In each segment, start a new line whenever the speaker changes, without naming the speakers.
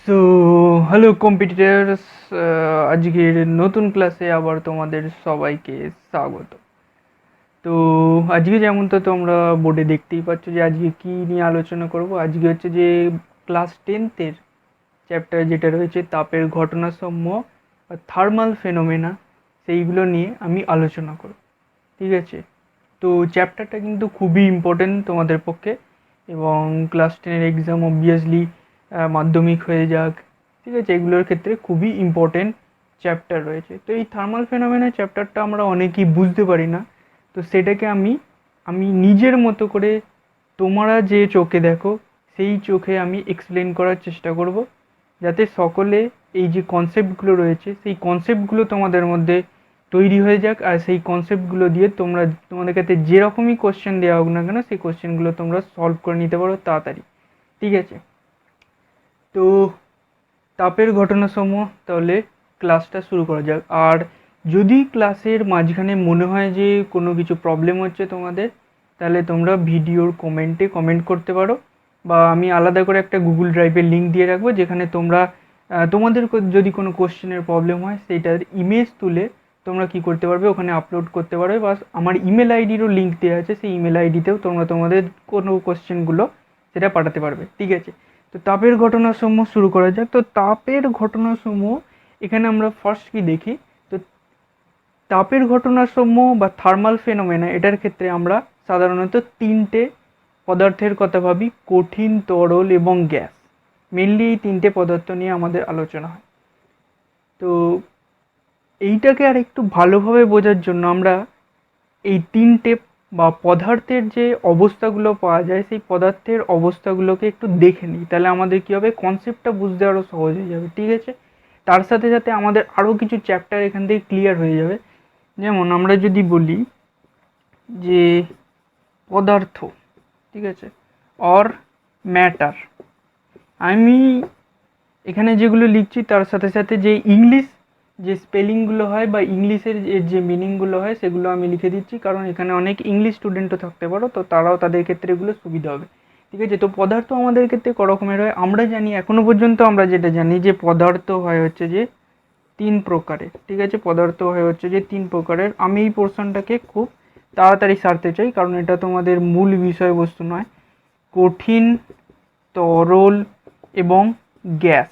So hello competitors, আজকের নতুন ক্লাসে আবার তোমাদের সবাইকে স্বাগত। তো আজকে যেমন তো তোমরা বোর্ডে দেখতেই পাচ্ছ যে আজকে কি নিয়ে আলোচনা করব। আজকে হচ্ছে যে ক্লাস 10-এর চ্যাপ্টার যেটা রয়েছে তাপের ঘটনাসমূহ থার্মাল ফেনোমেনা, সেইগুলো নিয়ে আমি আলোচনা করব। ঠিক আছে, তো চ্যাপ্টারটা কিন্তু খুবই ইম্পর্টেন্ট তোমাদের পক্ষে, এবং ক্লাস 10-এর এক্সাম অবভিয়াসলি মাধ্যমিক হয়ে যাক, ঠিক আছে, এগুলোর ক্ষেত্রে খুবই ইম্পর্টেন্ট চ্যাপ্টার রয়েছে। তো এই থার্মাল ফেনোমেনা চ্যাপ্টারটা আমরা অনেকেই বুঝতে পারি না। তো সেটাকে আমি আমি নিজের মতো করে তোমরা যে চোখে দেখো সেই চোখে আমি এক্সপ্লেন করার চেষ্টা করব, যাতে সকলে এই যে কনসেপ্টগুলো রয়েছে সেই কনসেপ্টগুলো তোমাদের মধ্যে তৈরি হয়ে যাক, আর সেই কনসেপ্টগুলো দিয়ে তোমাদের কাছে যেরকমই কোশ্চেন দেওয়া হোক না কেন সেই কোশ্চেনগুলো তোমরা সলভ করে নিতে পারো তাড়াতাড়ি। ঠিক আছে, তো তাপের ঘটনাসমূহ তাহলে ক্লাসটা শুরু করা যাক। আর যদি ক্লাসের মাঝখানে মনে হয় যে কোনো কিছু প্রবলেম হচ্ছে তোমাদের, তাহলে তোমরা ভিডিওর কমেন্টে কমেন্ট করতে পারো, বা আমি আলাদা করে একটা গুগল ড্রাইভের লিঙ্ক দিয়ে রাখবো, যেখানে তোমরা তোমাদের যদি কোনো কোশ্চেনের প্রবলেম হয় সেইটার ইমেজ তুলে তোমরা কি করতে পারবে, ওখানে আপলোড করতে পারবে, বা আমার ইমেল আইডিরও লিঙ্ক দেওয়া আছে, সেই ইমেল আইডিতেও তোমরা তোমাদের কোনো কোশ্চেনগুলো সেটা পাঠাতে পারবে। ঠিক আছে, তো তাপের ঘটনাসমূহ শুরু করা যাক। তো তাপের ঘটনাসমূহ এখানে আমরা ফার্স্ট কি দেখি, তো তাপের ঘটনাসমূহ বা থার্মাল ফেনোমেনা এটার ক্ষেত্রে আমরা সাধারণত তিনটে পদার্থের কথা ভাবি: কঠিন, তরল এবং গ্যাস। মেনলি এই তিনটে পদার্থ নিয়ে আমাদের আলোচনা হয়। তো এইটাকে আর একটু ভালোভাবে বোঝার জন্য আমরা এই তিনটে বা পদার্থের যে অবস্থাগুলো পাওয়া যায় সেই পদার্থের অবস্থাগুলোকে একটু দেখে নিই, তাহলে আমাদের কী হবে, কনসেপ্টটা বুঝতে আরও সহজ হয়ে যাবে। ঠিক আছে, তার সাথে সাথে আমাদের আরও কিছু চ্যাপ্টার এখান থেকে ক্লিয়ার হয়ে যাবে। যেমন আমরা যদি বলি যে পদার্থ, ঠিক আছে, অর ম্যাটার, আমি এখানে যেগুলো লিখছি তার সাথে সাথে যে ইংলিশ যে স্পেলিংগুলো হয় বা ইংলিশের যে মিনিংগুলো হয় সেগুলো আমি লিখে দিচ্ছি, কারণ এখানে অনেক ইংলিশ স্টুডেন্টও থাকতে পারো, তো তারাও তাদের ক্ষেত্রে এগুলো সুবিধা হবে। ঠিক আছে, তো পদার্থ আমাদের ক্ষেত্রে ক রকমের হয় আমরা জানি, এখনো পর্যন্ত আমরা যেটা জানি যে পদার্থ হয় হচ্ছে যে তিন প্রকারের। ঠিক আছে, পদার্থ হয় হচ্ছে যে তিন প্রকারের। আমি এই পোর্শনটাকে খুব তাড়াতাড়ি সারতে চাই, কারণ এটা তোমাদের মূল বিষয়বস্তু নয়। কঠিন, তরল এবং গ্যাস,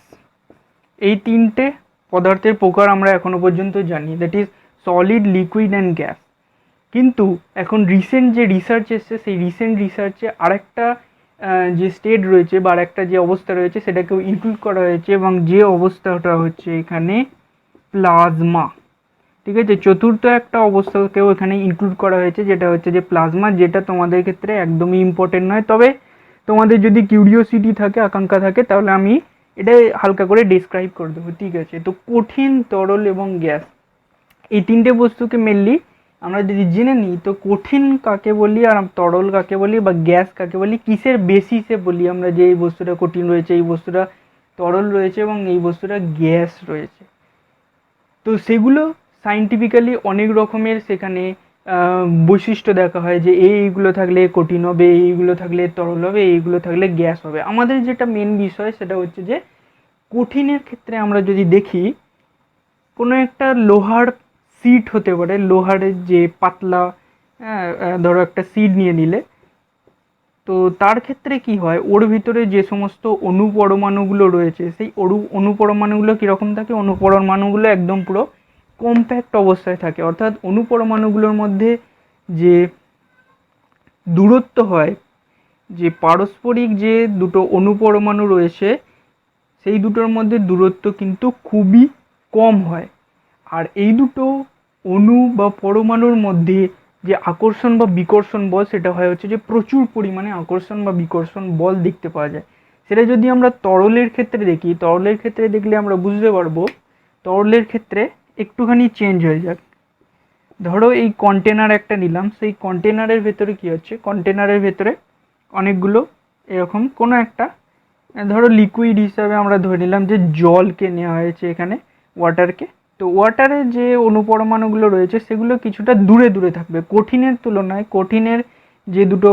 এই তিনটে পদার্থের প্রকার আমরা এখনো পর্যন্ত জানি, that is solid, liquid and gas. কিন্তু এখন রিসেন্ট যে রিসার্চ এসছে সেই রিসেন্ট রিসার্চে আরেকটা যে স্টেট রয়েছে বা আরেকটা যে অবস্থা রয়েছে সেটাকেও ইনক্লুড করা হয়েছে, এবং যে অবস্থাটা হচ্ছে এখানে প্লাজমা। ঠিক আছে, চতুর্থ একটা অবস্থাকেও এখানে ইনক্লুড করা হয়েছে, যেটা হচ্ছে যে প্লাজমা, যেটা তোমাদের ক্ষেত্রে একদমই ইম্পর্টেন্ট নয়। তবে তোমাদের যদি কিউরিওসিটি থাকে, আকাঙ্ক্ষা থাকে, তাহলে আমি এটা হালকা করে ডিসক্রাইব করে দেবো। ঠিক আছে, তো কঠিন, তরল এবং গ্যাস, এই তিনটে বস্তুকে মেনলি আমরা যদি জেনে নিই, তো কঠিন কাকে বলি আর তরল কাকে বলি বা গ্যাস কাকে বলি, কিসের বেসিসে বলি আমরা যে এই বস্তুটা কঠিন রয়েছে, এই বস্তুটা তরল রয়েছে এবং এই বস্তুটা গ্যাস রয়েছে। তো সেগুলো সাইন্টিফিক্যালি অনেক রকমের সেখানে বৈশিষ্ট্য দেখা হয়, যে এইগুলো থাকলে কঠিন হবে, এইগুলো থাকলে তরল হবে, এইগুলো থাকলে গ্যাস হবে। আমাদের যেটা মেন বিষয় সেটা হচ্ছে যে কঠিনের ক্ষেত্রে আমরা যদি দেখি, কোনো একটা লোহার সিট হতে পারে, লোহারের যে পাতলা, ধরো একটা সিট নিয়ে নিলে, তো তার ক্ষেত্রে কি হয়, ওর ভিতরে যে সমস্ত অণুপরমাণুগুলো রয়েছে সেই অণুপরমাণুগুলো কীরকম থাকে, অণুপরমাণুগুলো একদম পুরো কম্প্যাক্ট অবস্থায় থাকে, অর্থাৎ অণুপরমাণুগুলোর মধ্যে যে দূরত্ব হয়, যে পারস্পরিক যে দুটো অণুপরমাণু রয়েছে সেই দুটোর মধ্যে দূরত্ব কিন্তু খুবই কম হয়। আর এই দুটো অণু বা পরমাণুর মধ্যে যে আকর্ষণ বা বিকর্ষণ বল, সেটা হয় হচ্ছে যে প্রচুর পরিমাণে আকর্ষণ বা বিকর্ষণ বল দেখতে পাওয়া যায়। সেটা যদি আমরা তরলের ক্ষেত্রে দেখি, তরলের ক্ষেত্রে দেখলে আমরা বুঝতে পারবো, তরলের ক্ষেত্রে একটুখানি চেঞ্জ হয়ে যাক। ধরো এই কন্টেনার একটা নিলাম, সেই কন্টেনারের ভেতরে কি হচ্ছে, কন্টেনারের ভেতরে অনেকগুলো এরকম কোনো একটা, ধরো লিকুইড হিসাবে আমরা ধরে নিলাম যে জলকে নেওয়া হয়েছে এখানে, ওয়াটারকে। তো ওয়াটারের যে অণুপরমাণুগুলো রয়েছে সেগুলো কিছুটা দূরে দূরে থাকবে কঠিনের তুলনায়। কঠিনের যে দুটো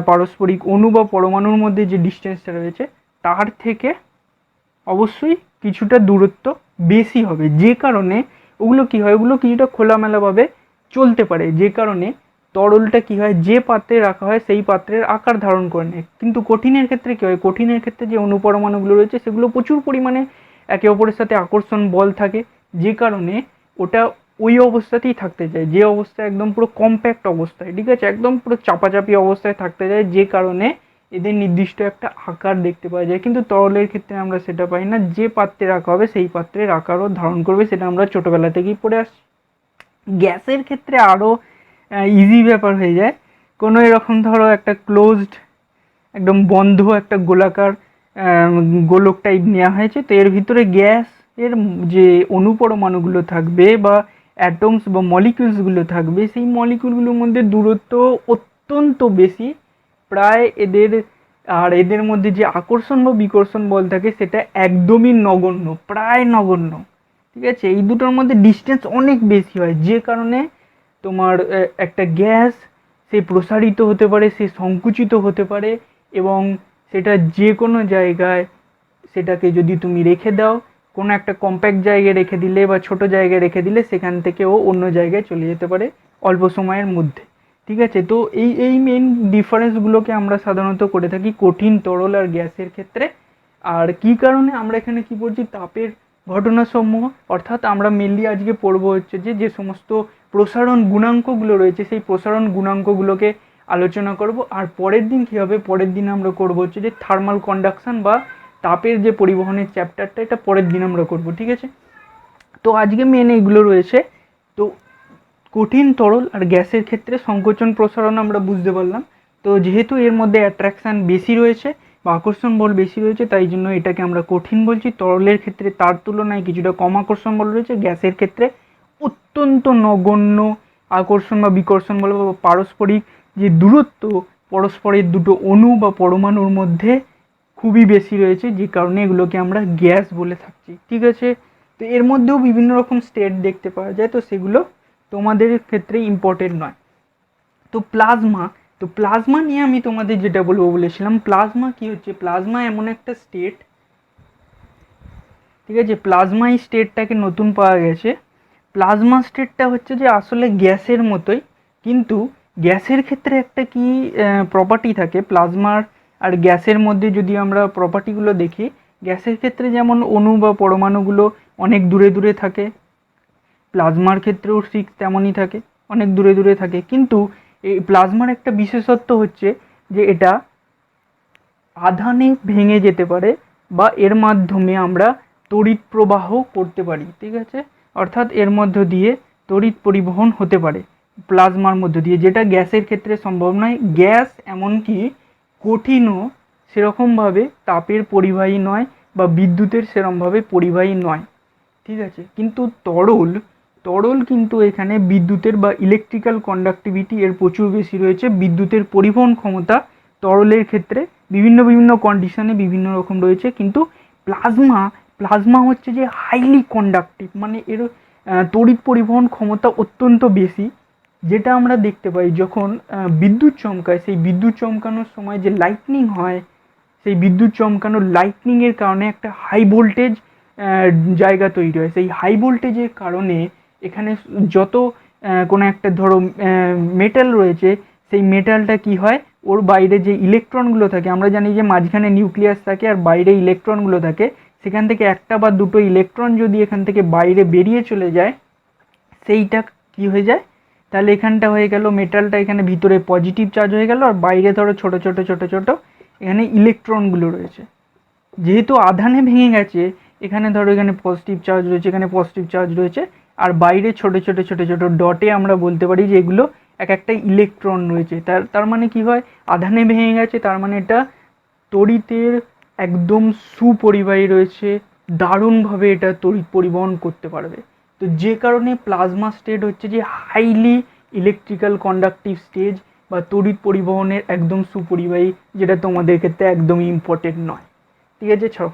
পারস্পরিক অণু বা পরমাণুর মধ্যে যে ডিস্টেন্সটা রয়েছে তার থেকে অবশ্যই কিছুটা দূরত্ব বেশি হবে, যে কারণে ওগুলো কী হয়, ওগুলো কিছুটা খোলামেলাভাবে চলতে পারে, যে কারণে তরলটা কী হয়, যে পাত্রে রাখা হয় সেই পাত্রের আকার ধারণ করে নেয়। কিন্তু কঠিনের ক্ষেত্রে কী হয়, কঠিনের ক্ষেত্রে যে অণুপরমাণুগুলো রয়েছে সেগুলো প্রচুর পরিমাণে একে অপরের সাথে আকর্ষণ বল থাকে, যে কারণে ওটা ওই অবস্থাতেই থাকতে চায়, যে অবস্থায় একদম পুরো কম্প্যাক্ট অবস্থায়, ঠিক আছে, একদম পুরো চাপাচাপি অবস্থায় থাকতে চায়, যে কারণে এদের নির্দিষ্ট একটা আকার দেখতে পাওয়া যায়। কিন্তু তরলের ক্ষেত্রে আমরা সেটা পাই না, যে পাত্রে রাখা হবে সেই পাত্রের আকারও ধারণ করবে, সেটা আমরা ছোটোবেলা থেকেই পড়ে আসছি। গ্যাসের ক্ষেত্রে আরও ইজি ব্যাপার হয়ে যায়। কোনো এরকম ধরো একটা ক্লোজড, একদম বন্ধ একটা গোলাকার গোলক টাইপ নেওয়া হয়েছে, তো এর ভিতরে গ্যাস এর যে অণুপরমাণুগুলো থাকবে বা অ্যাটমস বা মলিকিউলসগুলো থাকবে, সেই মলিকিউলগুলোর মধ্যে দূরত্ব অত্যন্ত বেশি, প্রায় এদের, আর এদের মধ্যে যে আকর্ষণ বা বিকর্ষণ বল থাকে সেটা একদমই নগণ্য, প্রায় নগণ্য, ঠিক আছে। এই দুটোর মধ্যে ডিস্টেন্স অনেক বেশি হয়, যে কারণে তোমার একটা গ্যাস সে প্রসারিত হতে পারে, সে সংকুচিত হতে পারে, এবং সেটা যে কোনো জায়গায়, সেটাকে যদি তুমি রেখে দাও, কোনো একটা কম্প্যাক্ট জায়গায় রেখে দিলে বা ছোট জায়গায় রেখে দিলে, সেখান থেকে ও অন্য জায়গায় চলে যেতে পারে অল্প সময়ের মধ্যে, ঠিক আছে। তো এই এই মেন ডিফারেন্সগুলোকে আমরা সাধারণত করে থাকি কঠিন, তরল আর গ্যাসের ক্ষেত্রে। আর কী কারণে আমরা এখানে কী পড়ছি, তাপের ঘটনাসমূহ, অর্থাৎ আমরা মেনলি আজকে পড়বো হচ্ছে যে যে সমস্ত প্রসারণ গুণাঙ্কগুলো রয়েছে সেই প্রসারণ গুণাঙ্কগুলোকে আলোচনা করব। আর পরের দিন কী হবে, পরের দিন আমরা করব হচ্ছে যে থার্মাল কন্ডাকশান বা তাপের যে পরিবহনের চ্যাপ্টারটা, এটা পরের দিন আমরা করব, ঠিক আছে। তো আজকে মেন এইগুলো রয়েছে। তো কঠিন, তরল আর গ্যাসের ক্ষেত্রে সংকোচন প্রসারণ আমরা বুঝতে পারলাম। তো যেহেতু এর মধ্যে অ্যাট্রাকশান বেশি রয়েছে বা আকর্ষণ বল বেশি রয়েছে, তাই জন্য এটাকে আমরা কঠিন বলছি। তরলের ক্ষেত্রে তার তুলনায় কিছুটা কম আকর্ষণ বল রয়েছে, গ্যাসের ক্ষেত্রে অত্যন্ত নগণ্য আকর্ষণ বা বিকর্ষণ বল বা পারস্পরিক যে দূরত্ব পরস্পরের দুটো অণু বা পরমাণুর মধ্যে খুবই বেশি রয়েছে, যে কারণে এগুলোকে আমরা গ্যাস বলে থাকছি, ঠিক আছে। তো এর মধ্যেও বিভিন্ন রকম স্টেট দেখতে পাওয়া যায়, তো সেগুলো তোমাদের ক্ষেত্রে ইম্পর্টেন্ট নয়। তো প্লাজমা, তো প্লাজমা নিয়ে আমি তোমাদের যেটা বলবো বলেছিলাম, প্লাজমা কি হচ্ছে, প্লাজমা এমন একটা স্টেট, ঠিক আছে, প্লাজমা এই স্টেটটাকে নতুন পাওয়া গেছে। প্লাজমা স্টেটটা হচ্ছে যে আসলে গ্যাসের মতোই, কিন্তু গ্যাসের ক্ষেত্রে একটা কি প্রপার্টি থাকে প্লাজমার আর গ্যাসের মধ্যে, যদি আমরা প্রপার্টিগুলো দেখি, গ্যাসের ক্ষেত্রে যেমন অণু বা পরমাণুগুলো অনেক দূরে দূরে থাকে, প্লাজমার ক্ষেত্রেও ঠিক তেমনই থাকে, অনেক দূরে দূরে থাকে। কিন্তু এই প্লাজমার একটা বিশেষত্ব হচ্ছে যে এটা আধানে ভেঙে যেতে পারে বা এর মাধ্যমে আমরা তড়িৎ প্রবাহ করতে পারি, ঠিক আছে, অর্থাৎ এর মধ্য দিয়ে তড়িৎ পরিবহন হতে পারে প্লাজমার মধ্য দিয়ে, যেটা গ্যাসের ক্ষেত্রে সম্ভব নয়। গ্যাস এমনকি কঠিনও সেরকমভাবে তাপের পরিবাহী নয় বা বিদ্যুতের সেরকমভাবে পরিবাহী নয়, ঠিক আছে। কিন্তু তরল, তরল কিন্তু এখানে বিদ্যুতের বা ইলেকট্রিক্যাল কন্ডাক্টিভিটি এর প্রচুর বেশি রয়েছে, বিদ্যুতের পরিবহন ক্ষমতা তরলের ক্ষেত্রে বিভিন্ন বিভিন্ন কন্ডিশনে বিভিন্ন রকম রয়েছে। কিন্তু প্লাজমা, প্লাজমা হচ্ছে যে হাইলি কন্ডাক্টিভ, মানে এর তড়িৎ পরিবহন ক্ষমতা অত্যন্ত বেশি, যেটা আমরা দেখতে পাই যখন বিদ্যুৎ চমকায়, সেই বিদ্যুৎ চমকানোর সময় যে লাইটনিং হয়, সেই বিদ্যুৎ চমকানোর লাইটনিংয়ের কারণে একটা হাই ভোল্টেজ জায়গা তৈরি হয়। সেই হাই ভোল্টেজের কারণে এখানে যত কোনো একটা ধরো মেটাল রয়েছে, সেই মেটালটা কি হয়, ওর বাইরে যে ইলেকট্রনগুলো থাকে, আমরা জানি যে মাঝখানে নিউক্লিয়াস থাকে আর বাইরে ইলেকট্রনগুলো থাকে, সেখান থেকে একটা বা দুটো ইলেকট্রন যদি এখান থেকে বাইরে বেরিয়ে চলে যায়, সেইটা কি হয়ে যায়, তাহলে এখানটা হয়ে গেল মেটালটা এখানে ভিতরে পজিটিভ চার্জ হয়ে গেল, আর বাইরে ধরো ছোট ছোট ছোট ছোট এখানে ইলেকট্রনগুলো রয়েছে। যেহেতু আধানে ভেঙে গেছে, এখানে ধরো এখানে পজিটিভ চার্জ রয়েছে, এখানে পজিটিভ চার্জ রয়েছে, আর বাইরে ছোট ছোট ছোট ছোট ডটে আমরা বলতে পারি যে এগুলো এক একটা ইলেকট্রন রয়েছে। তার মানে কি হয়, আধানে ভেঙে গেছে, তার মানে এটা তড়িতের একদম সুপরিবাহী রয়েছে, দারুণভাবে এটা তড়িৎ পরিবহন করতে পারবে। তো যে কারণে প্লাজমা স্টেট হচ্ছে যে হাইলি ইলেকট্রিক্যাল কন্ডাক্টিভ স্টেজ বা তড়িৎ পরিবহনের একদম সুপরিবাহী, যেটা তোমাদের ক্ষেত্রে একদমই ইম্পর্টেন্ট নয়, ঠিক আছে। ছাড়ো,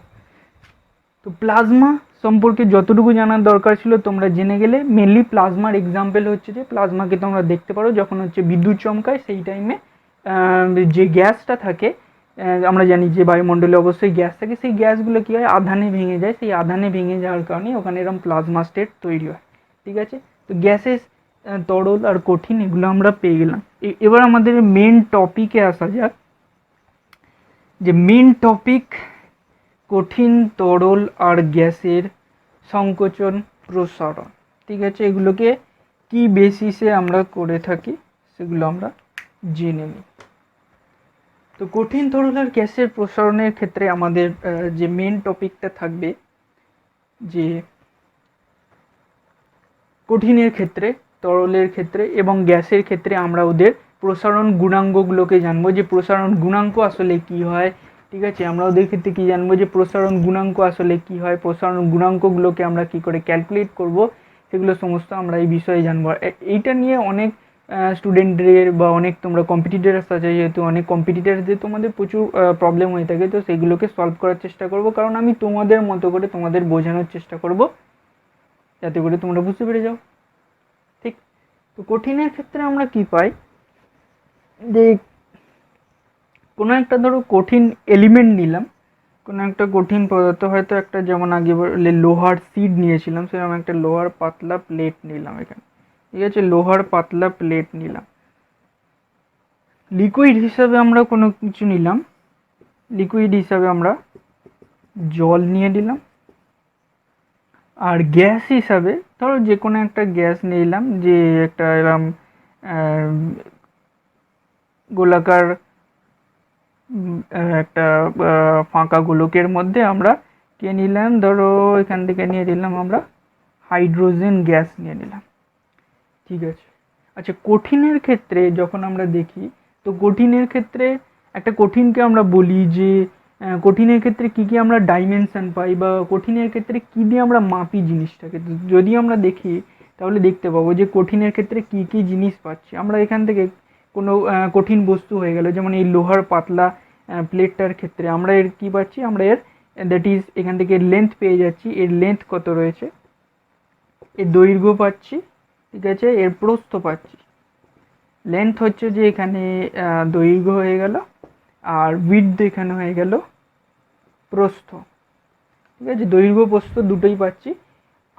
তো প্লাজমা সম্পর্কে যতটুকু জানার দরকার ছিল তোমরা জেনে গেলে। মেনলি প্লাজমার এক্সাম্পল হচ্ছে যে প্লাজমাকে তোমরা দেখতে পারো যখন হচ্ছে বিদ্যুৎ চমকায়, সেই টাইমে যে গ্যাসটা থাকে আমরা জানি যে বায়ুমণ্ডলে অবশ্যই গ্যাস থাকে, সেই গ্যাসগুলো কী হয় আধানে ভেঙে যায়, সেই আধানে ভেঙে যাওয়ার কারণে ওখানে এরকম প্লাজমা স্টেট তৈরি হয়। ঠিক আছে, তো গ্যাসেস, তরল আর কঠিন এগুলো আমরা পেয়ে গেলাম। এবার আমাদের মেন টপিকে আসা যাক, যে মেন টপিক কঠিন, তরল আর গ্যাসের সংকোচন প্রসারণ। ঠিক আছে, এগুলোকে কি বেসিসে আমরা করে থাকি সেগুলো আমরা জেনে নিই। তো কঠিন, তরল আর গ্যাসের প্রসারণের ক্ষেত্রে আমাদের যে মেন টপিকটা থাকবে, যে কঠিনের ক্ষেত্রে, তরলের ক্ষেত্রে এবং গ্যাসের ক্ষেত্রে আমরা ওদের প্রসারণ গুণাঙ্কগুলোকে জানবো, যে প্রসারণ গুণাঙ্ক আসলে কি হয়। ঠিক আছে, আমরা ওদের ক্ষেত্রে কী জানবো, যে প্রসারণ গুণাঙ্ক আসলে কি হয়, প্রসারণ গুণাঙ্কগুলোকে আমরা কি করে ক্যালকুলেট করব, সেগুলো সমস্ত আমরা এই বিষয়ে জানবো। এইটা নিয়ে অনেক স্টুডেন্টদের বা অনেক তোমরা কম্পিটিটার্স আছে, যেহেতু অনেক কম্পিটিটার্সদের তোমাদের প্রচুর প্রবলেম হয়ে থাকে, তো সেগুলোকে সলভ করার চেষ্টা করব, কারণ আমি তোমাদের মতো করে তোমাদের বোঝানোর চেষ্টা করব যাতে করে তোমরা বুঝতে পেরে যাও। ঠিক, তো কঠিনের ক্ষেত্রে আমরা কি পাই, যে কোনো একটা ধরো কঠিন এলিমেন্ট নিলাম, কোনো একটা কঠিন পদার্থ, হয়তো একটা, যেমন আগে বলে লোহার সিড নিয়েছিলাম, সেরকম একটা লোহার পাতলা প্লেট নিলাম এখানে। ঠিক আছে, লোহার পাতলা প্লেট নিলাম। লিকুইড হিসাবে আমরা কোনো কিছু নিলাম, লিকুইড হিসাবে আমরা জল নিয়ে নিলাম। আর গ্যাস হিসাবে ধরো যে কোনো একটা গ্যাস নিলাম, যে একটা এরকম গোলাকার একটা ফাঁকা গোলকের মধ্যে আমরা কে নিলাম, ধরো এখান থেকে নিয়ে নিলাম আমরা হাইড্রোজেন গ্যাস নিয়ে নিলাম। ঠিক আছে, আচ্ছা কঠিনের ক্ষেত্রে যখন আমরা দেখি, তো কঠিনের ক্ষেত্রে একটা কঠিনকে আমরা বলি যে কঠিনের ক্ষেত্রে কী কী আমরা ডাইমেনশন পাই, বা কঠিনের ক্ষেত্রে কী দিয়ে আমরা মাপি জিনিসটাকে। যদি আমরা দেখি তাহলে দেখতে পাবো যে কঠিনের ক্ষেত্রে কী কী জিনিস পাচ্ছি আমরা এখান থেকে। কোনো কঠিন বস্তু হয়ে গেল, যেমন এই লোহার পাতলা প্লেটটার ক্ষেত্রে আমরা এর কী পাচ্ছি, আমরা এর দ্যাট ইজ এখান থেকে লেন্থ পেয়ে যাচ্ছি, এর লেন্থ কত রয়েছে, এর দৈর্ঘ্য পাচ্ছি। ঠিক আছে, এর প্রস্থ পাচ্ছি। লেন্থ হচ্ছে যে এখানে দৈর্ঘ্য হয়ে গেল, আর উইডথ এখানে হয়ে গেল প্রস্থ। ঠিক আছে, দৈর্ঘ্য প্রস্থ দুটোই পাচ্ছি।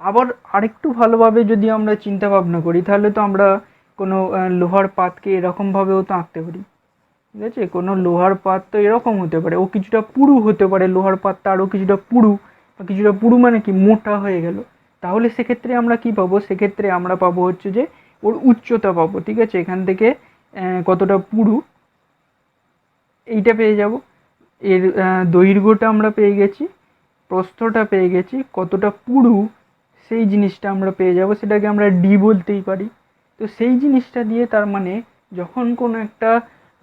আবার আরেকটু ভালোভাবে যদি আমরা চিন্তা ভাবনা করি, তাহলে তো আমরা কোনো লোহার পাতকে এরকমভাবেও তো আঁকতে পারি। ঠিক আছে, কোনো লোহার পাত তো এরকম হতে পারে, ও কিছুটা পুরু হতে পারে, লোহার পাতটা আরও কিছুটা পুরু, বা কিছুটা পুরু মানে কি মোটা হয়ে গেল। তাহলে সেক্ষেত্রে আমরা কি পাবো, সেক্ষেত্রে আমরা পাবো হচ্ছে যে ওর উচ্চতা পাবো। ঠিক আছে, এখান থেকে কতটা পুরু এইটা পেয়ে যাব, এর দৈর্ঘ্যটা আমরা পেয়ে গেছি, প্রস্থটা পেয়ে গেছি, কতটা পুরু সেই জিনিসটা আমরা পেয়ে যাব, সেটাকে আমরা ডি বলতেই পারি। তো সেই জিনিসটা দিয়ে তার মানে যখন কোনো একটা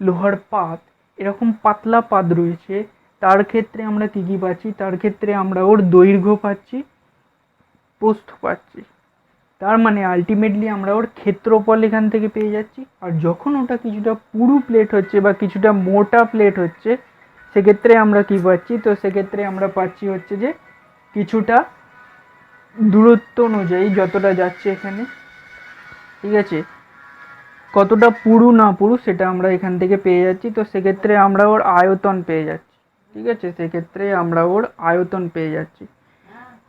লোহার পাত এরকম পাতলা পাত রয়েছে, তার ক্ষেত্রে আমরা কী কী পাচ্ছি, তার ক্ষেত্রে আমরা ওর দৈর্ঘ্য পাচ্ছি, প্রস্থ পাচ্ছি। তার মানে আলটিমেটলি আমরা ওর ক্ষেত্রফল এখান থেকে পেয়ে যাচ্ছি। আর যখন ওটা কিছুটা পুরু প্লেট হচ্ছে বা কিছুটা মোটা প্লেট হচ্ছে, সেক্ষেত্রে আমরা কি পাচ্ছি, তো সেক্ষেত্রে আমরা পাচ্ছি হচ্ছে যে কিছুটা দূরত্ব অনুযায়ী যতটা যাচ্ছে এখানে, ঠিক আছে, কতটা পুরু না পুরু সেটা আমরা এখান থেকে পেয়ে যাচ্ছি। তো সেক্ষেত্রে আমরা ওর আয়তন পেয়ে যাচ্ছি। ঠিক আছে, সেক্ষেত্রে আমরা ওর আয়তন পেয়ে যাচ্ছি।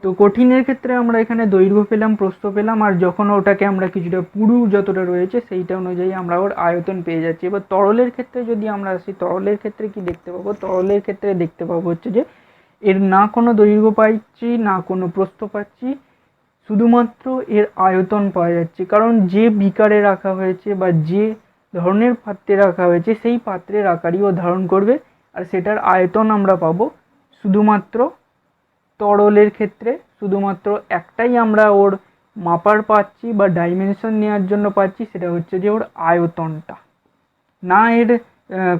তো কঠিনের ক্ষেত্রে আমরা এখানে দৈর্ঘ্য পেলাম, প্রস্থ পেলাম, আর যখন ওটাকে আমরা কিছুটা পুরু যতটা রয়েছে সেইটা অনুযায়ী আমরা ওর আয়তন পেয়ে যাচ্ছি। এবার তরলের ক্ষেত্রে যদি আমরা আসি, তরলের ক্ষেত্রে কি দেখতে পাবো, তরলের ক্ষেত্রে দেখতে পাবো হচ্ছে যে এর না কোনো দৈর্ঘ্য পাচ্ছি, না কোনো প্রস্থ পাচ্ছি, শুধুমাত্র এর আয়তন পাওয়া যাচ্ছে। কারণ যে বিকারে রাখা হয়েছে বা যে ধরনের পাত্রে রাখা হয়েছে সেই পাত্রের আকারই ও ধারণ করবে, আর সেটার আয়তন আমরা পাবো শুধুমাত্র তরলের ক্ষেত্রে। শুধুমাত্র একটাই আমরা ওর মাপার পাচ্ছি বা ডাইমেনশন নেওয়ার জন্য পাচ্ছি, সেটা হচ্ছে যে ওর আয়তনটা। না এর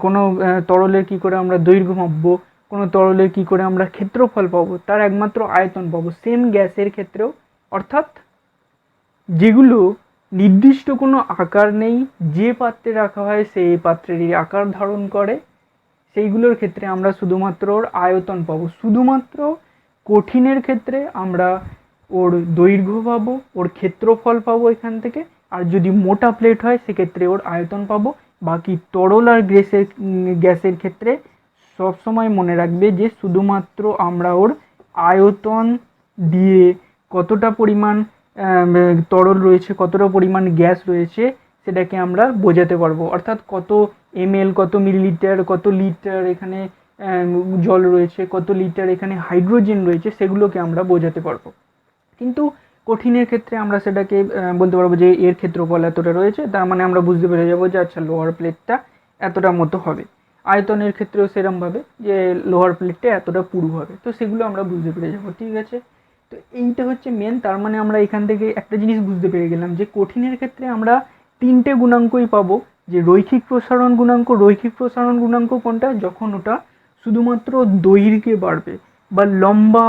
কোনো তরলের কী করে আমরা দৈর্ঘ্য মাপবো, কোনো তরলের কী করে আমরা ক্ষেত্রফল পাবো, তার একমাত্র আয়তন পাবো। সেম গ্যাসের ক্ষেত্রেও, অর্থাৎ যেগুলো নির্দিষ্ট কোনো আকার নেই, যে পাত্রে রাখা হয় সেই পাত্রেরই আকার ধারণ করে, সেইগুলোর ক্ষেত্রে আমরা শুধুমাত্র ওর আয়তন পাবো। শুধুমাত্র কঠিনের ক্ষেত্রে আমরা ওর দৈর্ঘ্য পাবো, ওর ক্ষেত্রফল পাবো এখান থেকে, আর যদি মোটা প্লেট হয় সেক্ষেত্রে ওর আয়তন পাবো। বাকি তরল আর গ্যাসের ক্ষেত্রে সবসময় মনে রাখবে যে শুধুমাত্র আমরা ওর আয়তন দিয়ে কতটা পরিমাণ তরল রয়েছে, কতটা পরিমাণ গ্যাস রয়েছে সেটাকে আমরা বোঝাতে পারবো। অর্থাৎ কত ml, কত মিলিলিটার, কত লিটার এখানে জল রয়েছে, কত লিটার এখানে হাইড্রোজেন রয়েছে, সেগুলোকে আমরা বোঝাতে পারবো। কিন্তু কঠিনের ক্ষেত্রে আমরা সেটাকে বলতে পারবো যে এর ক্ষেত্রফল এতটা রয়েছে, তার মানে আমরা বুঝতে পেরে যাবো যে আচ্ছা লোহার প্লেটটা এতটা মতো হবে। আয়তনের ক্ষেত্রেও সেরমভাবে যে লোহার প্লেটটা এতটা পুরু হবে, তো সেগুলো আমরা বুঝতে পেরে যাবো। ঠিক আছে, তো এইটা হচ্ছে মেন। তার মানে আমরা এখান থেকে একটা জিনিস বুঝতে পেরে গেলাম যে কঠিনের ক্ষেত্রে আমরা তিনটে গুণাঙ্কই পাবো। যে রৈখিক প্রসারণ গুণাঙ্ক, রৈখিক প্রসারণ গুণাঙ্ক কোনটা, যখন ওটা শুধুমাত্র দৈর্ঘ্যে বাড়বে বা লম্বা,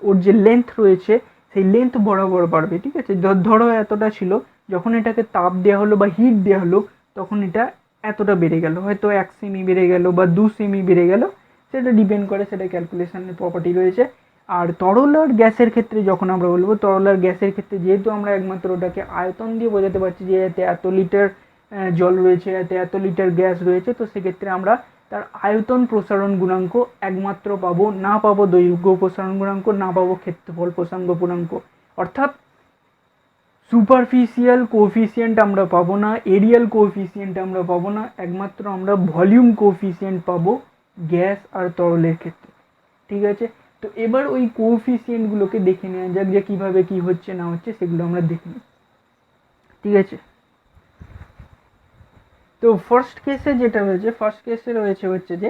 ওর যে লেন্থ রয়েছে সেই লেন্থ বরাবর বাড়বে। ঠিক আছে, ধরো এতটা ছিল, যখন এটাকে তাপ দেওয়া হলো বা হিট দেওয়া হলো তখন এটা এতটা বেড়ে গেল, হয়তো 1 সেমি বেড়ে গেল বা 2 সেমি বেড়ে গেল, সেটা ডিপেন্ড করে, সেটা ক্যালকুলেশনের প্রপার্টি রয়েছে। আর তরল আর গ্যাসের ক্ষেত্রে যখন আমরা বলবো, তরল আর গ্যাসের ক্ষেত্রে যেহেতু আমরা একমাত্র ওটাকে আয়তন দিয়ে বোঝাতে পারছি যে এতে এত লিটার জল রয়েছে, এতে এত লিটার গ্যাস রয়েছে, তো সেক্ষেত্রে আমরা তার আয়তন প্রসারণ গুণাঙ্ক একমাত্র পাবো, না পাবো দৈর্ঘ্য প্রসারণ গুণাঙ্ক, না পাবো ক্ষেত্রফল প্রসারণ গুণাঙ্ক। অর্থাৎ সুপারফিশিয়াল কোএফিসিয়েন্ট আমরা পাবো না, এরিয়াল কোএফিসিয়েন্ট আমরা পাবো না, একমাত্র আমরা ভলিউম কোএফিসিয়েন্ট পাবো গ্যাস আর তরলের ক্ষেত্রে। ঠিক আছে, তো এবার ওই কোএফিসিয়েন্টগুলোকে দেখে নেওয়া যাক যে কীভাবে কী হচ্ছে না হচ্ছে, সেগুলো আমরা দেখে নিই। ঠিক আছে, তো ফার্স্ট কেসে যেটা হয়েছে, ফার্স্ট কেসে রয়েছে হচ্ছে যে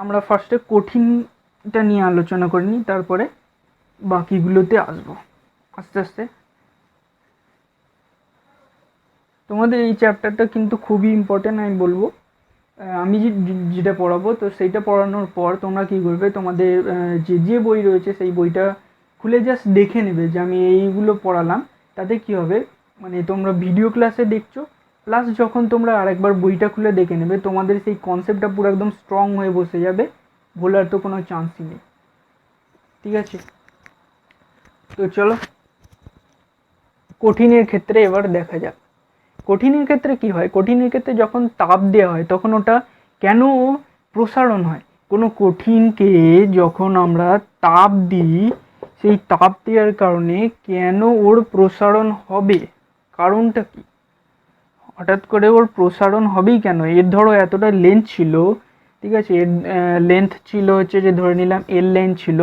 আমরা ফার্স্টে কঠিনটা নিয়ে আলোচনা করে নিই, তারপরে বাকিগুলোতে আসবো আস্তে আস্তে। তোমাদের এই চ্যাপ্টারটা কিন্তু খুবই ইম্পর্টেন্ট আমি বলবো। আমি যেটা পড়াবো তো সেইটা পড়ানোর পর তোমরা কী করবে, তোমাদের যে বই রয়েছে সেই বইটা খুলে জাস্ট দেখে নেবে যে আমি এইগুলো পড়ালাম। তাতে কী হবে, মানে তোমরা ভিডিও ক্লাসে দেখছো, প্লাস যখন তোমরা আরেকবার বইটা খুলে দেখে নেবে তোমাদের সেই কনসেপ্টটা পুরো একদম স্ট্রং হয়ে বসে যাবে, ভোলার তো কোনো চান্সই নেই। ঠিক আছে, তো চলো কঠিনের ক্ষেত্রে এবার দেখা যাক। কঠিনের ক্ষেত্রে কি হয়, কঠিনের ক্ষেত্রে যখন তাপ দেওয়া হয় তখন ওটা কেন প্রসারণ হয়। কোনো কঠিনকে যখন আমরা তাপ দিই, সেই তাপ দেওয়ার কারণে কেন ওর প্রসারণ হবে, কারণটা কি, হঠাৎ করে ওর প্রসারণ হবেই কেন। এর ধরো এতটা লেন্থ ছিল, ঠিক আছে, এর লেন্থ ছিল হচ্ছে যে ধরে নিলাম এর লেন্থ ছিল,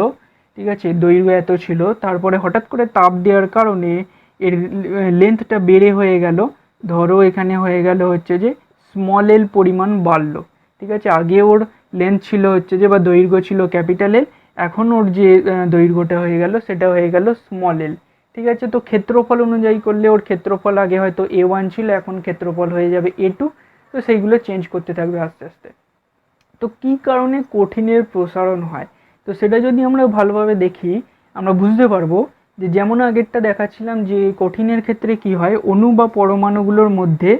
ঠিক আছে, দৈর্ঘ্য এত ছিল, তারপরে হঠাৎ করে তাপ দেওয়ার কারণে এর লেন্থটা বেড়ে হয়ে গেল, ধরো এখানে হয়ে গেল হচ্ছে যে স্মল এল পরিমাণ বাড়লো। ঠিক আছে, আগে ওর লেন্থ ছিল হচ্ছে যে বা দৈর্ঘ্য ছিল ক্যাপিটাল এল, এখন ওর যে দৈর্ঘ্যটা হয়ে গেল সেটা হয়ে গেল স্মল এল। ঠিক আছে, তো ক্ষেত্রফল অনুযায়ী করলে ওর ক্ষেত্রফল আগে হয়তো A1 ছিল, এখন ক্ষেত্রফল হয়ে যাবে A2, তো সেইগুলো চেঞ্জ করতে থাকবে আস্তে আস্তে। তো কী কারণে কঠিনের প্রসারণ হয়, তো সেটা যদি আমরা ভালোভাবে দেখি আমরা বুঝতে পারবো যে যেমন আগেরটা দেখাচ্ছিলাম যে কঠিনের ক্ষেত্রে কি হয়, অণু বা পরমাণুগুলোর মধ্যে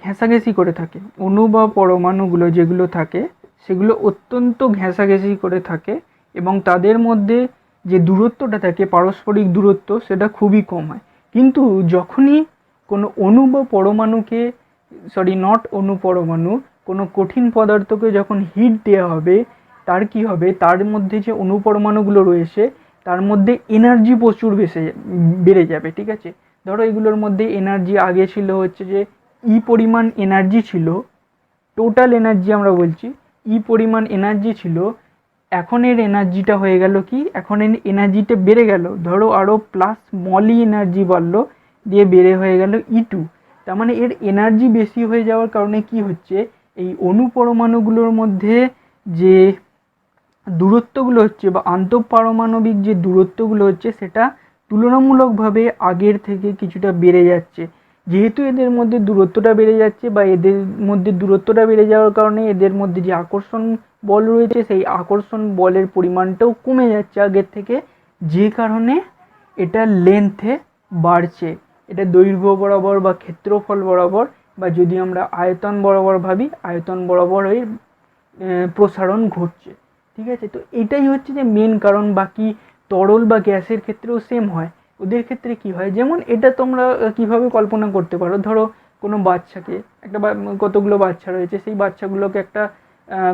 ঘেঁষাঘেঁষি করে থাকে, অণু বা পরমাণুগুলো যেগুলো থাকে সেগুলো অত্যন্ত ঘেঁষাঘেঁষি করে থাকে এবং তাদের মধ্যে যে দূরত্বটা থাকে, পারস্পরিক দূরত্ব, সেটা খুবই কম হয়। কিন্তু যখনই কোনো অণু বা পরমাণুকে, সরি নট অণু পরমাণু, কোনো কঠিন পদার্থকে যখন হিট দেওয়া হবে, তার কি হবে, তার মধ্যে যে অণু পরমাণুগুলো রয়েছে তার মধ্যে এনার্জি প্রচুর বেড়ে যাবে। ঠিক আছে, ধরো এগুলোর মধ্যে এনার্জি আগে ছিল হচ্ছে যে পরিমাণ এনার্জি ছিল, টোটাল এনার্জি আমরা বলছি, পরিমাণ এনার্জি ছিল, এখন এর এনার্জিটা হয়ে গেল কি, এখন এর এনার্জিটা বেড়ে গেল, ধরো আরও প্লাস স্মল এনার্জি বাড়লো, দিয়ে বেড়ে হয়ে গেল E2। তার মানে এর এনার্জি বেশি হয়ে যাওয়ার কারণে কি হচ্ছে, এই অণু পরমাণুগুলোর মধ্যে যে দূরত্বগুলো হচ্ছে বা আন্তঃপারমাণবিক যে দূরত্বগুলো হচ্ছে সেটা তুলনামূলকভাবে আগের থেকে কিছুটা বেড়ে যাচ্ছে। যেহেতু এদের মধ্যে দূরত্বটা বেড়ে যাচ্ছে বা এদের মধ্যে দূরত্বটা বেড়ে যাওয়ার কারণে এদের মধ্যে যে আকর্ষণ বল রয়েছে সেই আকর্ষণ বলের পরিমাণটাও কমে যাচ্ছে আগের থেকে, যে কারণে এটা লেন্থে বাড়ছে, এটা দৈর্ঘ্য বরাবর বা ক্ষেত্রফল বরাবর বা যদি আমরা আয়তন বরাবর ভাবি, আয়তন বরাবর এই প্রসারণ ঘটছে। ঠিক আছে, তো এটাই হচ্ছে যে মেন কারণ। বাকি তরল বা গ্যাসের ক্ষেত্রেও সেম হয়। ওদের ক্ষেত্রে কি হয়, যেমন এটা তোমরা কিভাবে কল্পনা করতে পারো, ধরো কোনো বাচ্চাকে একটা কতগুলো বাচ্চা রয়েছে, সেই বাচ্চাগুলোকে একটা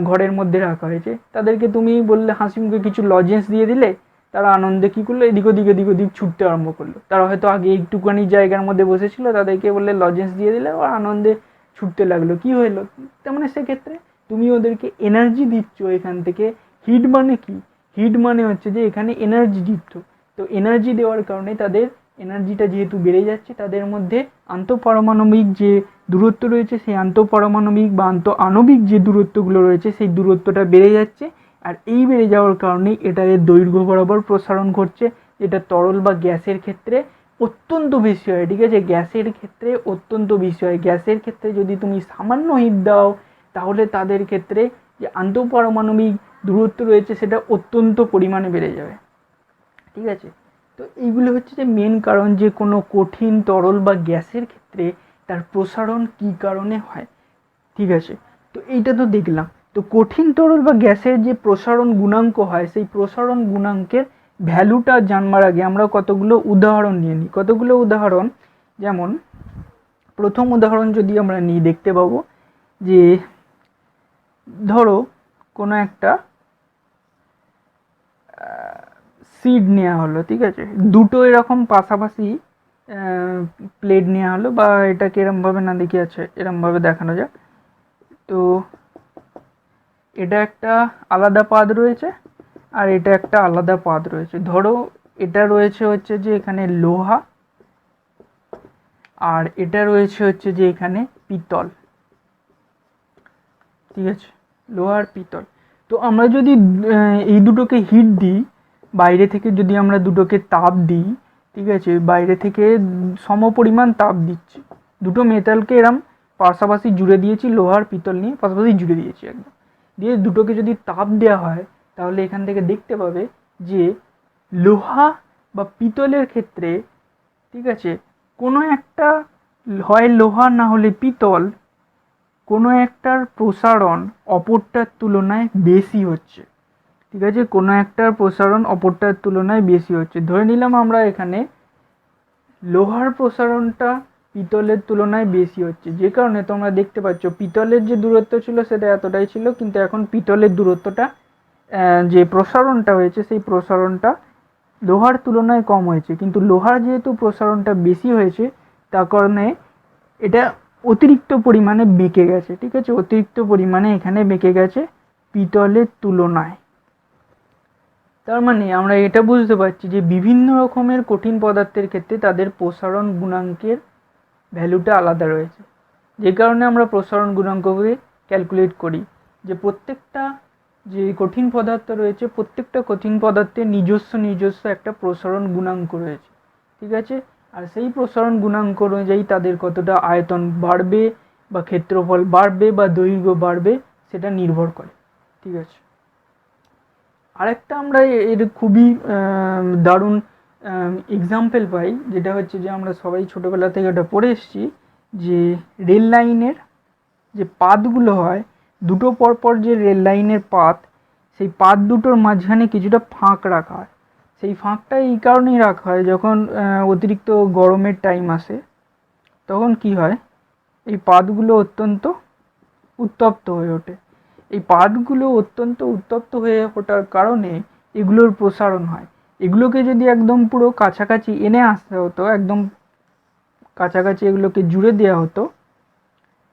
ঘরের মধ্যে রাখা হয়েছে, তাদেরকে তুমি বললে হাসি মুখে কিছু লজেন্স দিয়ে দিলে, তারা আনন্দে কী করলো, এদিক ওদিক ছুটতে আরম্ভ করলো। তারা হয়তো আগে একটুখানি জায়গার মধ্যে বসেছিল, তাদেরকে বললে লজেন্স দিয়ে দিলে, ওরা আনন্দে ছুটতে লাগলো। কী হলো, তার মানে সেক্ষেত্রে তুমি ওদেরকে এনার্জি দিচ্ছ এখান থেকে। হিট মানে কি, হিট মানে হচ্ছে যে এখানে এনার্জি দিচ্ছ। তো এনার্জি দেওয়ার কারণে তাদের এনার্জিটা যেহেতু বেড়ে যাচ্ছে, তাদের মধ্যে আন্তঃপারমাণবিক যে দূরত্ব রয়েছে, সেই আন্তঃপারমাণবিক বা আণবিক যে দূরত্বগুলো রয়েছে, সেই দূরত্বটা বেড়ে যাচ্ছে। আর এই বেড়ে যাওয়ার কারণে এটা এর দৈর্ঘ্য বরাবর প্রসারণ ঘটছে, যেটা তরল বা গ্যাসের ক্ষেত্রে অত্যন্ত বেশি হয়। ঠিক আছে, গ্যাসের ক্ষেত্রে অত্যন্ত বেশি হয়। গ্যাসের ক্ষেত্রে যদি তুমি সামান্য হিট দাও, তাহলে তাদের ক্ষেত্রে যে আন্তঃপারমাণবিক দূরত্ব রয়েছে সেটা অত্যন্ত পরিমাণে বেড়ে যাবে। ঠিক আছে, তো এইগুলো হচ্ছে যে মেন কারণ, যে কোনো কঠিন তরল বা গ্যাসের ক্ষেত্রে তার প্রসারণ কী কারণে হয়। ঠিক আছে, তো এইটা তো দেখলাম। তো কঠিন তরল বা গ্যাসের যে প্রসারণ গুণাঙ্ক হয়, সেই প্রসারণ গুণাঙ্কের ভ্যালুটা জানবার আগে আমরা কতগুলো উদাহরণ নিয়ে নিই। কতগুলো উদাহরণ, যেমন প্রথম উদাহরণ যদি আমরা নিই, দেখতে পাবো যে ধরো কোনো একটা সিড নেওয়া হলো। ঠিক আছে, দুটো এরকম পাশাপাশি প্লেট নেওয়া হলো, বা এটাকে এরমভাবে না দেখি, আছে এরমভাবে দেখানো যাক। তো এটা একটা আলাদা পাদ রয়েছে, আর এটা একটা আলাদা পাদ রয়েছে। ধরো এটা রয়েছে হচ্ছে যে এখানে লোহা, আর এটা রয়েছে হচ্ছে যে এখানে পিতল। ঠিক আছে, লোহা আর পিতল। তো আমরা যদি এই দুটোকে হিট দিই, বাইরে থেকে যদি আমরা দুটোকে তাপ দিই, ঠিক আছে, বাইরে থেকে সমপরিমাণ তাপ দিচ্ছি, দুটো মেটালকে এরম পাশাপাশি জুড়ে দিয়েছি, লোহার পিতল নিয়ে পাশাপাশি জুড়ে দিয়েছি একদম, দিয়ে দুটোকে যদি তাপ দেওয়া হয়, তাহলে এখান থেকে দেখতে পাবে যে লোহা বা পিতলের ক্ষেত্রে, ঠিক আছে, কোনো একটা, হয় লোহা না হলে পিতল, কোনো একটার প্রসারণ অপরটার তুলনায় বেশি হচ্ছে। ঠিক আছে, কোনো একটার প্রসারণ অপরটার তুলনায় বেশি হচ্ছে। ধরে নিলাম আমরা এখানে লোহার প্রসারণটা পিতলের তুলনায় বেশি হচ্ছে, যে কারণে তোমরা দেখতে পাচ্ছ পিতলের যে দূরত্ব ছিল সেটা এতটাই ছিল, কিন্তু এখন পিতলের দূরত্বটা, যে প্রসারণটা হয়েছে, সেই প্রসারণটা লোহার তুলনায় কম হয়েছে। কিন্তু লোহার যেহেতু প্রসারণটা বেশি হয়েছে, তার কারণে এটা অতিরিক্ত পরিমাণে বেঁকে গেছে। ঠিক আছে, অতিরিক্ত পরিমাণে এখানে বেঁকে গেছে পিতলের তুলনায়। তার মানে আমরা এটা বুঝতে পারছি যে বিভিন্ন রকমের কঠিন পদার্থের ক্ষেত্রে তাদের প্রসারণ গুণাঙ্কের ভ্যালুটা আলাদা রয়েছে, যে কারণে আমরা প্রসারণ গুণাঙ্ককে ক্যালকুলেট করি যে প্রত্যেকটা যে কঠিন পদার্থ রয়েছে, প্রত্যেকটা কঠিন পদার্থের নিজস্ব একটা প্রসারণ গুণাঙ্ক রয়েছে। ঠিক আছে, আর সেই প্রসারণ গুণাঙ্ক অনুযায়ী তাদের কতটা আয়তন বাড়বে বা ক্ষেত্রফল বাড়বে বা দৈর্ঘ্য বাড়বে, সেটা নির্ভর করে। ঠিক আছে, আরেকটা আমরা এর খুবই দারুণ এক্সাম্পল পাই, যেটা হচ্ছে যে আমরা সবাই ছোটোবেলা থেকে ওটা পড়ে এসেছি, যে রেল লাইনের যে পাতগুলো হয়, দুটো পরপর যে রেল লাইনের পাত, সেই পাত দুটোর মাঝখানে কিছুটা ফাঁক রাখা হয়। সেই ফাঁকটা এই কারণেই রাখা হয়, যখন অতিরিক্ত গরমের টাইম আসে, তখন কি হয়, এই পাতগুলো অত্যন্ত উত্তপ্ত হয়ে ওঠে। এই পাতগুলো অত্যন্ত উত্তপ্ত হয়ে ওঠার কারণে এগুলোর প্রসারণ হয়। এগুলোকে যদি একদম পুরো কাছাকাছি এনে আসতে হতো, একদম কাছাকাছি এগুলোকে জুড়ে দেওয়া হতো,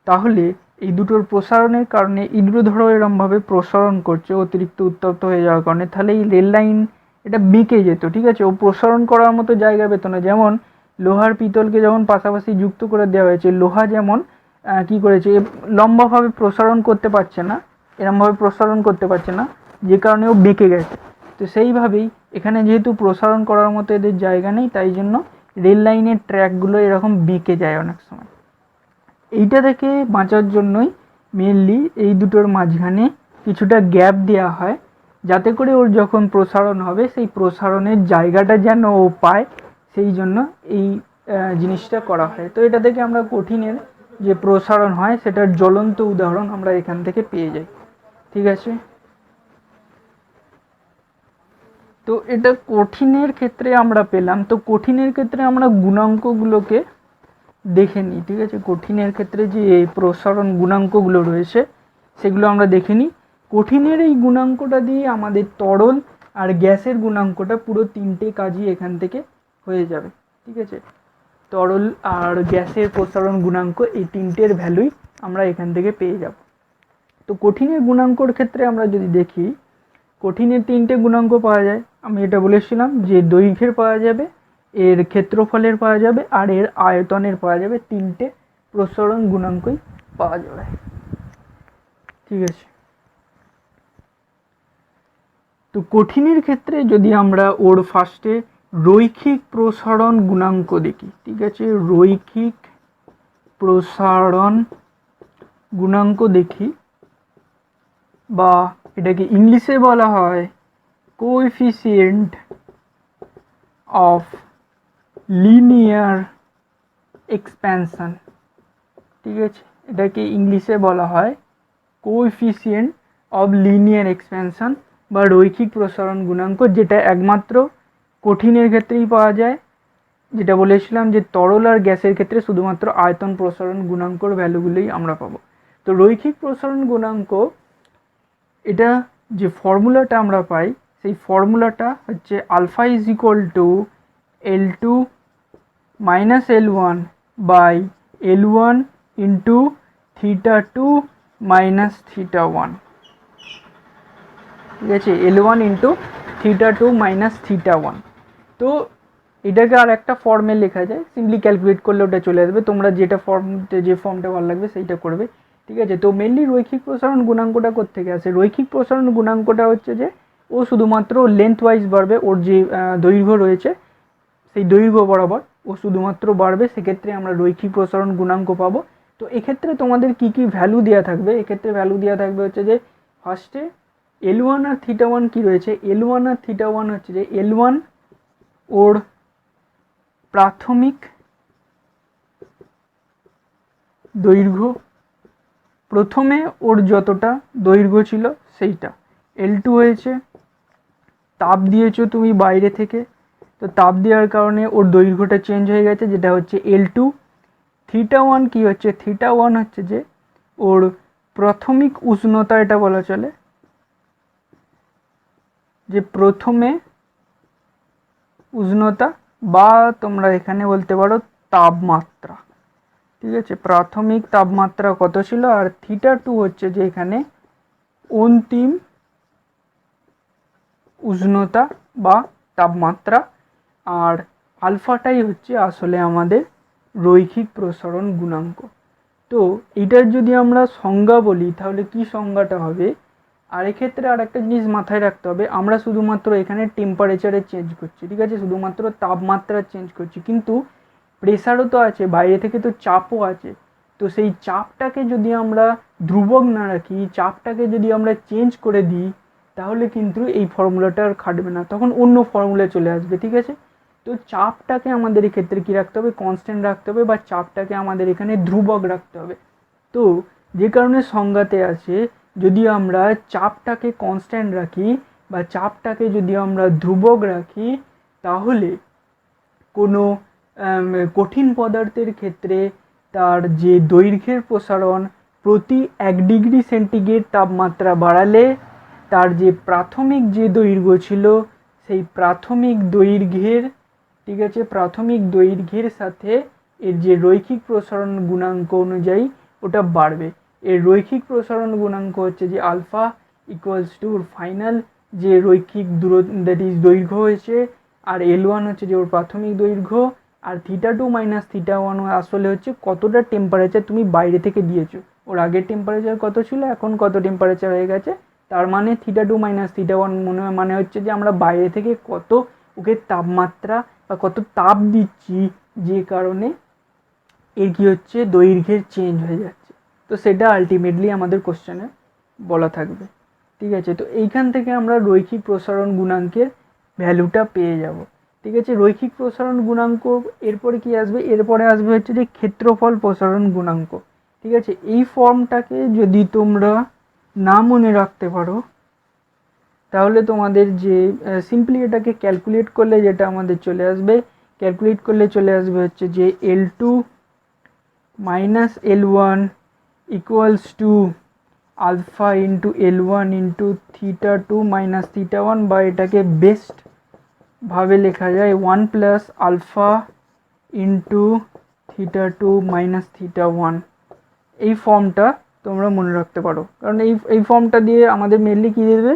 তাহলে এই দুটোর প্রসারণের কারণে, এই দুটো ধরো এরমভাবে প্রসারণ করছে অতিরিক্ত উত্তপ্ত হয়ে যাওয়ার কারণে, তাহলে এই রেল লাইন এটা বেঁকে যেত। ঠিক আছে, ও প্রসারণ করার মতো জায়গা পেত না। যেমন লোহার পিতলকে যখন পাশাপাশি যুক্ত করে দেওয়া হয়েছে, লোহা যেমন কি করেছে, লম্বাভাবে প্রসারণ করতে পারছে না, এরমভাবে প্রসারণ করতে পারছে না, যে কারণে ও বেঁকে গেছে। তো সেইভাবেই এখানে যেহেতু প্রসারণ করার মতো এদের জায়গা নেই, তাই জন্য রেল লাইনের ট্র্যাকগুলো এরকম বেঁকে যায় অনেক সময়। এইটা থেকে বাঁচার জন্যই মেনলি এই দুটোর মাঝখানে কিছুটা গ্যাপ দেওয়া হয়, যাতে করে ওর যখন প্রসারণ হবে, সেই প্রসারণের জায়গাটা যেন ও পায়, সেই জন্য এই জিনিসটা করা হয়। তো এটা থেকে আমরা কঠিনের যে প্রসারণ হয় সেটার জ্বলন্ত উদাহরণ আমরা এখান থেকে পেয়ে যাই। ঠিক আছে, তো এটা কঠিনের ক্ষেত্রে আমরা পেলাম। তো কঠিনের ক্ষেত্রে আমরা গুণাঙ্কগুলোকে দেখে নিই। ঠিক আছে, কঠিনের ক্ষেত্রে যে প্রসারণ গুণাঙ্কগুলো রয়েছে, সেগুলো আমরা দেখে নিই। কঠিনের এই গুণাঙ্কটা দিয়ে আমাদের তরল আর গ্যাসের গুণাঙ্কটা পুরো তিনটে কাজই এখান থেকে হয়ে যাবে। ঠিক আছে, তরল আর গ্যাসের প্রসারণ গুণাঙ্ক এই তিনটের ভ্যালুই আমরা এখান থেকে পেয়ে যাব। তো কঠিনের গুণাঙ্কর ক্ষেত্রে আমরা যদি দেখি, কঠিনের তিনটে গুণাঙ্ক পাওয়া যায়। আমি এটা বলেছিলাম যে দৈর্ঘ্যের পাওয়া যাবে, এর ক্ষেত্রফলের পাওয়া যাবে, আর এর আয়তনের পাওয়া যাবে। তিনটে প্রসারণ গুণাঙ্কই পাওয়া যাবে। ঠিক আছে, তো কঠিনের ক্ষেত্রে যদি আমরা ওর ফার্স্টে রৈখিক প্রসারণ গুণাঙ্ক দেখি। ঠিক আছে, রৈখিক প্রসারণ গুণাঙ্ক দেখি, বা এটাকে ইংলিশে বলা হয় কোএফিসিয়েন্ট অফ লিনিয়ার এক্সপ্যানশন। ঠিক আছে, এটাকে ইংলিশে বলা হয় কোএফিসিয়েন্ট অফ লিনিয়ার এক্সপ্যানশন বা রৈখিক প্রসারণ গুণাঙ্ক, যেটা একমাত্র কঠিনের ক্ষেত্রেই পাওয়া যায়। যেটা বলেছিলাম যে তরল আর গ্যাসের ক্ষেত্রে শুধুমাত্র আয়তন প্রসারণ গুণাঙ্কর ভ্যালুগুলোই আমরা পাবো। তো রৈখিক প্রসারণ গুণাঙ্ক, এটা যে ফর্মুলাটা আমরা পাই, সেই ফর্মুলাটা হচ্ছে alpha is equal to L2 minus L1 by L1 into θ2 minus θ1। ঠিক আছে, L1 ইন্টু θ2 মাইনাস θ1। তো এটাকে আর একটা ফর্মে লেখা যায়, সিম্পলি ক্যালকুলেট করলে ওটা চলে আসবে। তোমরা যে ফর্মটা ভালো লাগবে সেইটা করবে। ঠিক আছে, তো মেনলি রৈখিক প্রসারণ গুণাঙ্কটা কোত্থেকে আসে? রৈখিক প্রসারণ গুণাঙ্কটা হচ্ছে যে ও শুধুমাত্র লেন্থ ওয়াইজ বাড়বে, ওর যে দৈর্ঘ্য রয়েছে সেই দৈর্ঘ্য বরাবর ও শুধুমাত্র বাড়বে, সেক্ষেত্রে আমরা রৈখিক প্রসারণ গুণাঙ্ক পাবো। তো এক্ষেত্রে তোমাদের কি কি ভ্যালু দেওয়া থাকবে? এক্ষেত্রে ভ্যালু দেওয়া থাকবে হচ্ছে যে ফার্স্টে L1 আর θ1 কি রয়েছে? L1 আর θ1 হচ্ছে যে L1 ওর প্রাথমিক দৈর্ঘ্য, প্রথমে ওর যতটা দৈর্ঘ্য ছিল সেইটা। L2 হয়েছে তাপ দিয়েছো তুমি বাইরে থেকে, তো তাপ দেওয়ার কারণে ওর দৈর্ঘ্যটা চেঞ্জ হয়ে গেছে, যেটা হচ্ছে L2। θ1 কি হচ্ছে? θ1 হচ্ছে যে ওর প্রাথমিক উষ্ণতা, এটা বলা চলে যে প্রথমে উষ্ণতা, বা তোমরা এখানে বলতে পারো তাপমাত্রা। ঠিক আছে, প্রাথমিক তাপমাত্রা কত ছিল, আর θ2 হচ্ছে যে এখানে অন্তিম উষ্ণতা বা তাপমাত্রা, আর আলফাটাই হচ্ছে আসলে আমাদের রৈখিক প্রসারণ গুণাঙ্ক। তো এটার যদি আমরা সংজ্ঞা বলি তাহলে কি সংজ্ঞাটা হবে? আর এক্ষেত্রে আর একটা জিনিস মাথায় রাখতে হবে, আমরা শুধুমাত্র এখানে টেম্পারেচারে চেঞ্জ করছি। ঠিক আছে, শুধুমাত্র তাপমাত্রা চেঞ্জ করছি, কিন্তু প্রেসারও তো আছে, বাইরে থেকে তো চাপও আছে। তো সেই চাপটাকে যদি আমরা ধ্রুবক না রাখি, চাপটাকে যদি আমরা চেঞ্জ করে দিই, তাহলে কিন্তু এই ফর্মুলাটা আর খাটবে না, তখন অন্য ফর্মুলা চলে আসবে। ঠিক আছে, তো চাপটাকে আমাদের এক্ষেত্রে কী রাখতে হবে? কনস্ট্যান্ট রাখতে হবে, বা চাপটাকে আমাদের এখানে ধ্রুবক রাখতে হবে। তো যে কারণে সংজ্ঞাতে আছে, যদি আমরা চাপটাকে কনস্ট্যান্ট রাখি বা চাপটাকে যদি আমরা ধ্রুবক রাখি, তাহলে কোনো কঠিন পদার্থের ক্ষেত্রে তার যে দৈর্ঘ্যের প্রসারণ প্রতি 1 ডিগ্রি সেন্টিগ্রেড তাপমাত্রা বাড়ালে তার যে প্রাথমিক যে দৈর্ঘ্য ছিল সেই প্রাথমিক দৈর্ঘ্যের, ঠিক আছে, প্রাথমিক দৈর্ঘ্যের সাথে এর যে রৈখিক প্রসারণ গুণাঙ্ক অনুযায়ী ওটা বাড়বে। এর রৈখিক প্রসারণ গুণাঙ্ক হচ্ছে যে আলফা ইকুয়ালস টু ফাইনাল যে রৈখিক দ্যাট ইজ দৈর্ঘ্য হয়েছে, আর L1 হচ্ছে যে ওর প্রাথমিক দৈর্ঘ্য, আর θ2 মাইনাস θ1 আসলে হচ্ছে কতটা টেম্পারেচার তুমি বাইরে থেকে দিয়েছো। ওর আগের টেম্পারেচার কত ছিল, এখন কত টেম্পারেচার হয়ে গেছে, তার মানে θ2 মাইনাস θ1 মানে হচ্ছে যে আমরা বাইরে থেকে কত ওকে তাপমাত্রা বা কত তাপ দিচ্ছি, যে কারণে এর কি হচ্ছে দৈর্ঘ্যের চেঞ্জ হয়ে যাচ্ছে। তো সেটা আলটিমেটলি আমাদের কোশ্চেনে বলা থাকবে। ঠিক আছে, তো এইখান থেকে আমরা রৈখিক প্রসারণ গুণাঙ্কের ভ্যালুটা পেয়ে যাব। ঠিক আছে, রৈখিক প্রসারণ গুণাঙ্ক এরপরে কি আসবে? এরপরে আসবে হচ্ছে যে ক্ষেত্রফল প্রসারণ গুণাঙ্ক। ঠিক আছে, এই ফর্মটাকে যদি তোমরা না মনে রাখতে পারো, তাহলে তোমাদের যে সিম্পলি এটাকে ক্যালকুলেট করলে যেটা আমাদের চলে আসবে, ক্যালকুলেট করলে চলে আসবে হচ্ছে যে L2 minus L1 equals to alpha into L1 into theta two minus theta one, বা এটাকে বেস্ট ভাবে লেখা যায় 1 plus alpha into theta two minus theta one. এই ফর্মটা তোমরা মনে রাখতে পারো, কারণ এই ফর্মটা দিয়ে আমাদের মেনলি কী দিয়ে দেবে,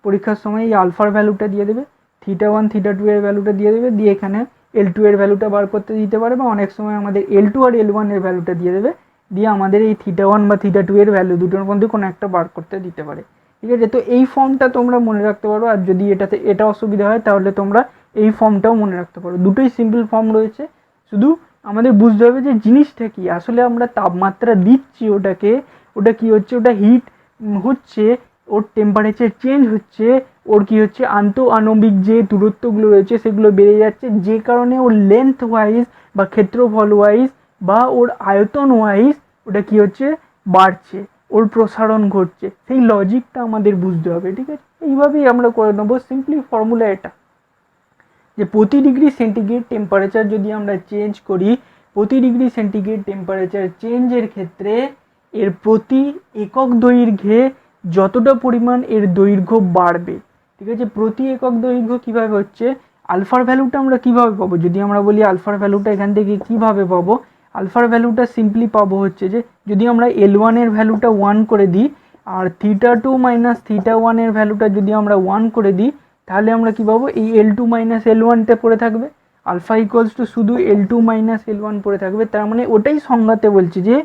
পরীক্ষার সময় এই আলফার ভ্যালুটা দিয়ে দেবে, থিটা ওয়ান থিটা টু এর ভ্যালুটা দিয়ে দেবে, দিয়ে এখানে L2 এর ভ্যালুটা বার করতে দিতে পারে, বা অনেক সময় আমাদের L2 আর L1 এর ভ্যালুটা দিয়ে দেবে, দিয়ে আমাদের এই থিটা ওয়ান বা থিটা টু এর ভ্যালু দুটোর মধ্যে কোনো একটা বার করতে দিতে পারে। ঠিক আছে, তো এই ফর্মটা তোমরা মনে রাখতে পারো, আর যদি এটা অসুবিধা হয় তাহলে তোমরা এই ফর্মটাও মনে রাখতে পারো। দুটোই সিম্পল ফর্ম রয়েছে, শুধু আমাদের বুঝতে হবে যে জিনিসটা কি, আসলে আমরা তাপমাত্রা দিচ্ছি ওটাকে, ওটা কি হচ্ছে, ওটা হিট হচ্ছে, ওর টেম্পারেচার চেঞ্জ হচ্ছে, ওর কি হচ্ছে আণবিক যে দূরত্বগুলো রয়েছে সেগুলো বেড়ে যাচ্ছে, যে কারণে ওর লেন্থ ওয়াইজ বা ক্ষেত্রফল ওয়াইজ বা ওর আয়তন ওয়াইজ ওটা কি হচ্ছে, বাড়ছে, ওর প্রসারণ ঘটছে। সেই লজিকটা আমাদের বুঝতে হবে। ঠিক আছে, এইভাবেই আমরা করে নেবো। সিম্পলি ফর্মুলা এটা, যে প্রতি ডিগ্রি সেন্টিগ্রেড টেম্পারেচার যদি আমরা চেঞ্জ করি, প্রতি ডিগ্রি সেন্টিগ্রেড টেম্পারেচার চেঞ্জের ক্ষেত্রে এর প্রতি একক দৈর্ঘ্যে যতটা পরিমাণ এর দৈর্ঘ্য বাড়বে। ঠিক আছে, প্রতি একক দৈর্ঘ্য কীভাবে হচ্ছে, আলফার ভ্যালুটা আমরা কীভাবে পাবো, যদি আমরা বলি আলফার ভ্যালুটা এখান থেকে কীভাবে পাবো, আলফার ভ্যালুটা সিম্পলি পাবো হচ্ছে যে যদি আমরা L1 এর ভ্যালুটা 1 করে দিই, আর theta two minus theta one এর ভ্যালুটা যদি আমরা 1 করে দিই, তাহলে আমরা কি পাবো, এই L2 মাইনাস L1টা পড়ে থাকবে, আলফা ইকুয়ালস টু শুধু L2 মাইনাস L1 পড়ে থাকবে। তার মানে ওটাই সংজ্ঞাতে বলছে যে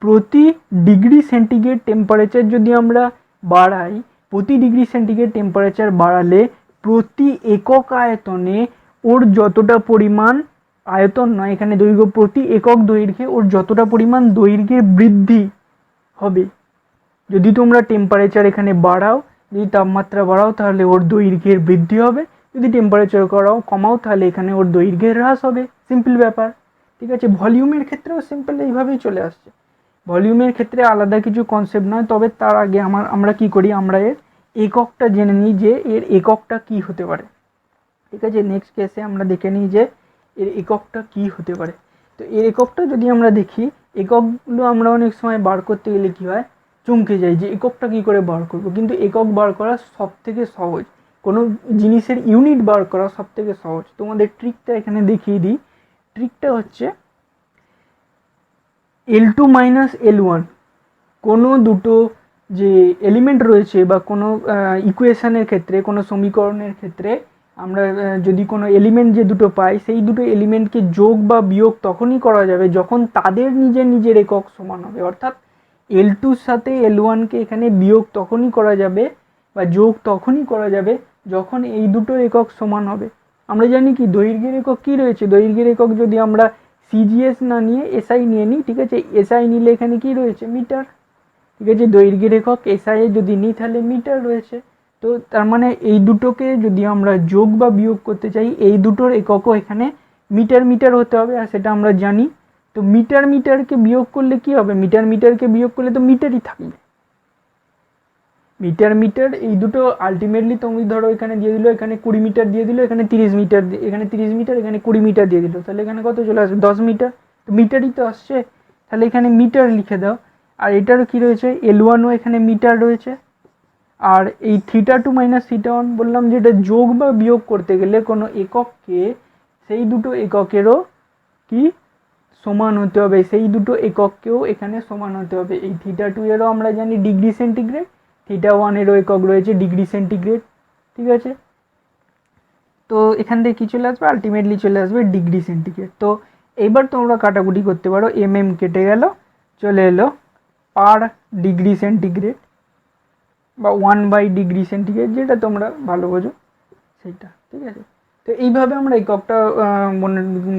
প্রতি ডিগ্রি সেন্টিগ্রেড টেম্পারেচার যদি আমরা বাড়াই, প্রতি ডিগ্রি সেন্টিগ্রেড টেম্পারেচার বাড়ালে প্রতি একক আয়তনে ওর যতটা পরিমাণ, আয়তন নয় এখানে দৈর্ঘ্য, প্রতি একক দৈর্ঘ্যে ওর যতটা পরিমাণ দৈর্ঘ্যের বৃদ্ধি হবে। যদি তোমরা টেম্পারেচার এখানে বাড়াও, যদি তাপমাত্রা বাড়াও, তাহলে ওর দৈর্ঘ্যের বৃদ্ধি হবে, যদি টেম্পারেচার কমাও তাহলে এখানে ওর দৈর্ঘ্যের হ্রাস হবে। সিম্পল ব্যাপার। ঠিক আছে, ভলিউমের ক্ষেত্রেও সিম্পল এইভাবেই চলে আসছে। ভলিউমের ক্ষেত্রে আলাদা কিছু কনসেপ্ট নয়, তবে তার আগে আমরা কি করি, আমরা এর এককটা জেনে নিই যে এর এককটা কি হতে পারে। ঠিক আছে, নেক্সট কেসে আমরা দেখে নিই যে এর এককটা কি হতে পারে। তো এর এককটা যদি আমরা দেখি, এককগুলো আমরা অনেক সময় বার করতে গেলে কি হয়, চমকে যাই যে এককটা কি করে বার করব, কিন্তু একক বার করা সব থেকে সহজ, কোনো জিনিসের ইউনিট বার করা সব থেকে সহজ। তোমাদের ট্রিকটা এখানে দেখিয়ে দিই। ট্রিকটা হচ্ছে L2 মাইনাস L1, কোনো দুটো যে এলিমেন্ট রয়েছে বা কোনো ইকুয়েশনের ক্ষেত্রে, কোনো সমীকরণের ক্ষেত্রে আমরা যদি কোনো এলিমেন্ট যে দুটো পাই, সেই দুটো এলিমেন্টকে যোগ বা বিয়োগ তখনই করা যাবে যখন তাদের নিজের নিজের একক সমান হবে। অর্থাৎ L2-র সাথে L1-কে এখানে বিয়োগ তখনই করা যাবে বা যোগ তখনই করা যাবে যখন এই দুটো একক সমান হবে। আমরা জানি কি দৈর্ঘ্যের একক কী রয়েছে, দৈর্ঘ্যের একক যদি আমরা সিজিএস না নিয়ে এসআই নিয়ে নিই, ঠিক আছে, এসআই নিলে এখানে কি রয়েছে, মিটার। ঠিক আছে, দৈর্ঘ্যের একক এসআই যদি নিই তাহলে মিটার রয়েছে। তো তার মানে এই দুটোকে যদি আমরা যোগ বা বিয়োগ করতে চাই, এই দুটোর এককও এখানে মিটার মিটার হতে হবে, আর সেটা আমরা জানি। তো মিটার মিটারকে বিয়োগ করলে কি হবে, মিটার মিটারকে বিয়োগ করলে তো মিটারই থাকবে। মিটার মিটার এই দুটো আলটিমেটলি তুমি ধরো এখানে দিয়ে দিল, এখানে 20 মিটার দিয়ে দিল, এখানে 30 মিটার, এখানে 30 মিটার, এখানে 20 মিটার দিয়ে দিল, তাহলে এখানে কত চলে আসবে, 10 মিটার। তো মিটারই তো আসছে, তাহলে এখানে মিটার লিখে দাও। আর এটারও কি রয়েছে, L1ও এখানে মিটার রয়েছে। আর এই theta two minus theta one বললাম যে এটা যোগ বা বিয়োগ করতে গেলে কোনো একককে সেই দুটো এককেরও কি সমান হতে হবে, সেই দুটো একককেও এখানে সমান হতে হবে। এই থিটা টু এরও আমরা জানি ডিগ্রি সেন্টিগ্রেড, থিটা ওয়ানেরও একক রয়েছে ডিগ্রি সেন্টিগ্রেড। ঠিক আছে, তো এখান থেকে কী চলে আসবে, আলটিমেটলি চলে আসবে ডিগ্রি সেন্টিগ্রেড। তো এইবার তোমরা কাটাকুটি করতে পারো, কেটে গেল, চলে এলো পার ডিগ্রি সেন্টিগ্রেড বা 1/ডিগ্রি সেন্টিগ্রেড, যেটা তোমরা ভালো বোঝো সেইটা। ঠিক আছে, তো এইভাবে আমরা এককটা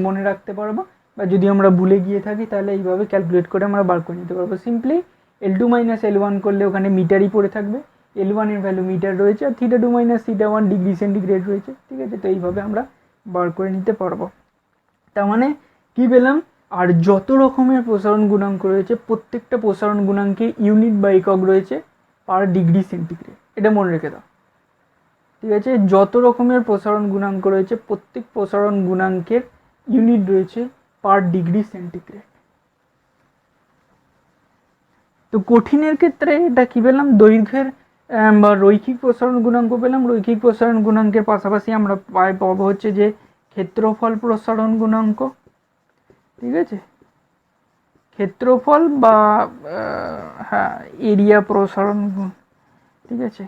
মনে রাখতে পারবো, বা যদি আমরা ভুলে গিয়ে থাকি তাহলে এইভাবে ক্যালকুলেট করে আমরা বার করে নিতে পারবো। সিম্পলি L2 মাইনাস L1 করলে ওখানে মিটারই পড়ে থাকবে, L1 এর ভ্যালু মিটার রয়েছে, আর theta two minus theta one degree centigrade রয়েছে। ঠিক আছে, তো এইভাবে আমরা বার করে নিতে পারবো। তার মানে কী পেলাম, আর যত রকমের প্রসারণ গুণাঙ্ক রয়েছে প্রত্যেকটা প্রসারণ গুণাঙ্কে ইউনিট বা একক রয়েছে পার ডিগ্রি সেন্টিগ্রেড, এটা মনে রেখে দাও। ঠিক আছে, যত রকমের প্রসারণ গুণাঙ্ক রয়েছে প্রত্যেক প্রসারণ গুণাঙ্কের ইউনিট রয়েছে পার ডিগ্রি সেন্টিগ্রেড। তো কঠিনের ক্ষেত্রে এটা কি পেলাম, দৈর্ঘ্যের বা রৈখিক প্রসারণ গুণাঙ্ক পেলাম। রৈখিক প্রসারণ গুণাঙ্কের পাশাপাশি আমরা পাবো হচ্ছে যে ক্ষেত্রফল প্রসারণ গুণাঙ্ক। ঠিক আছে, ক্ষেত্রফল বা হ্যাঁ এরিয়া প্রসারণ, ঠিক আছে,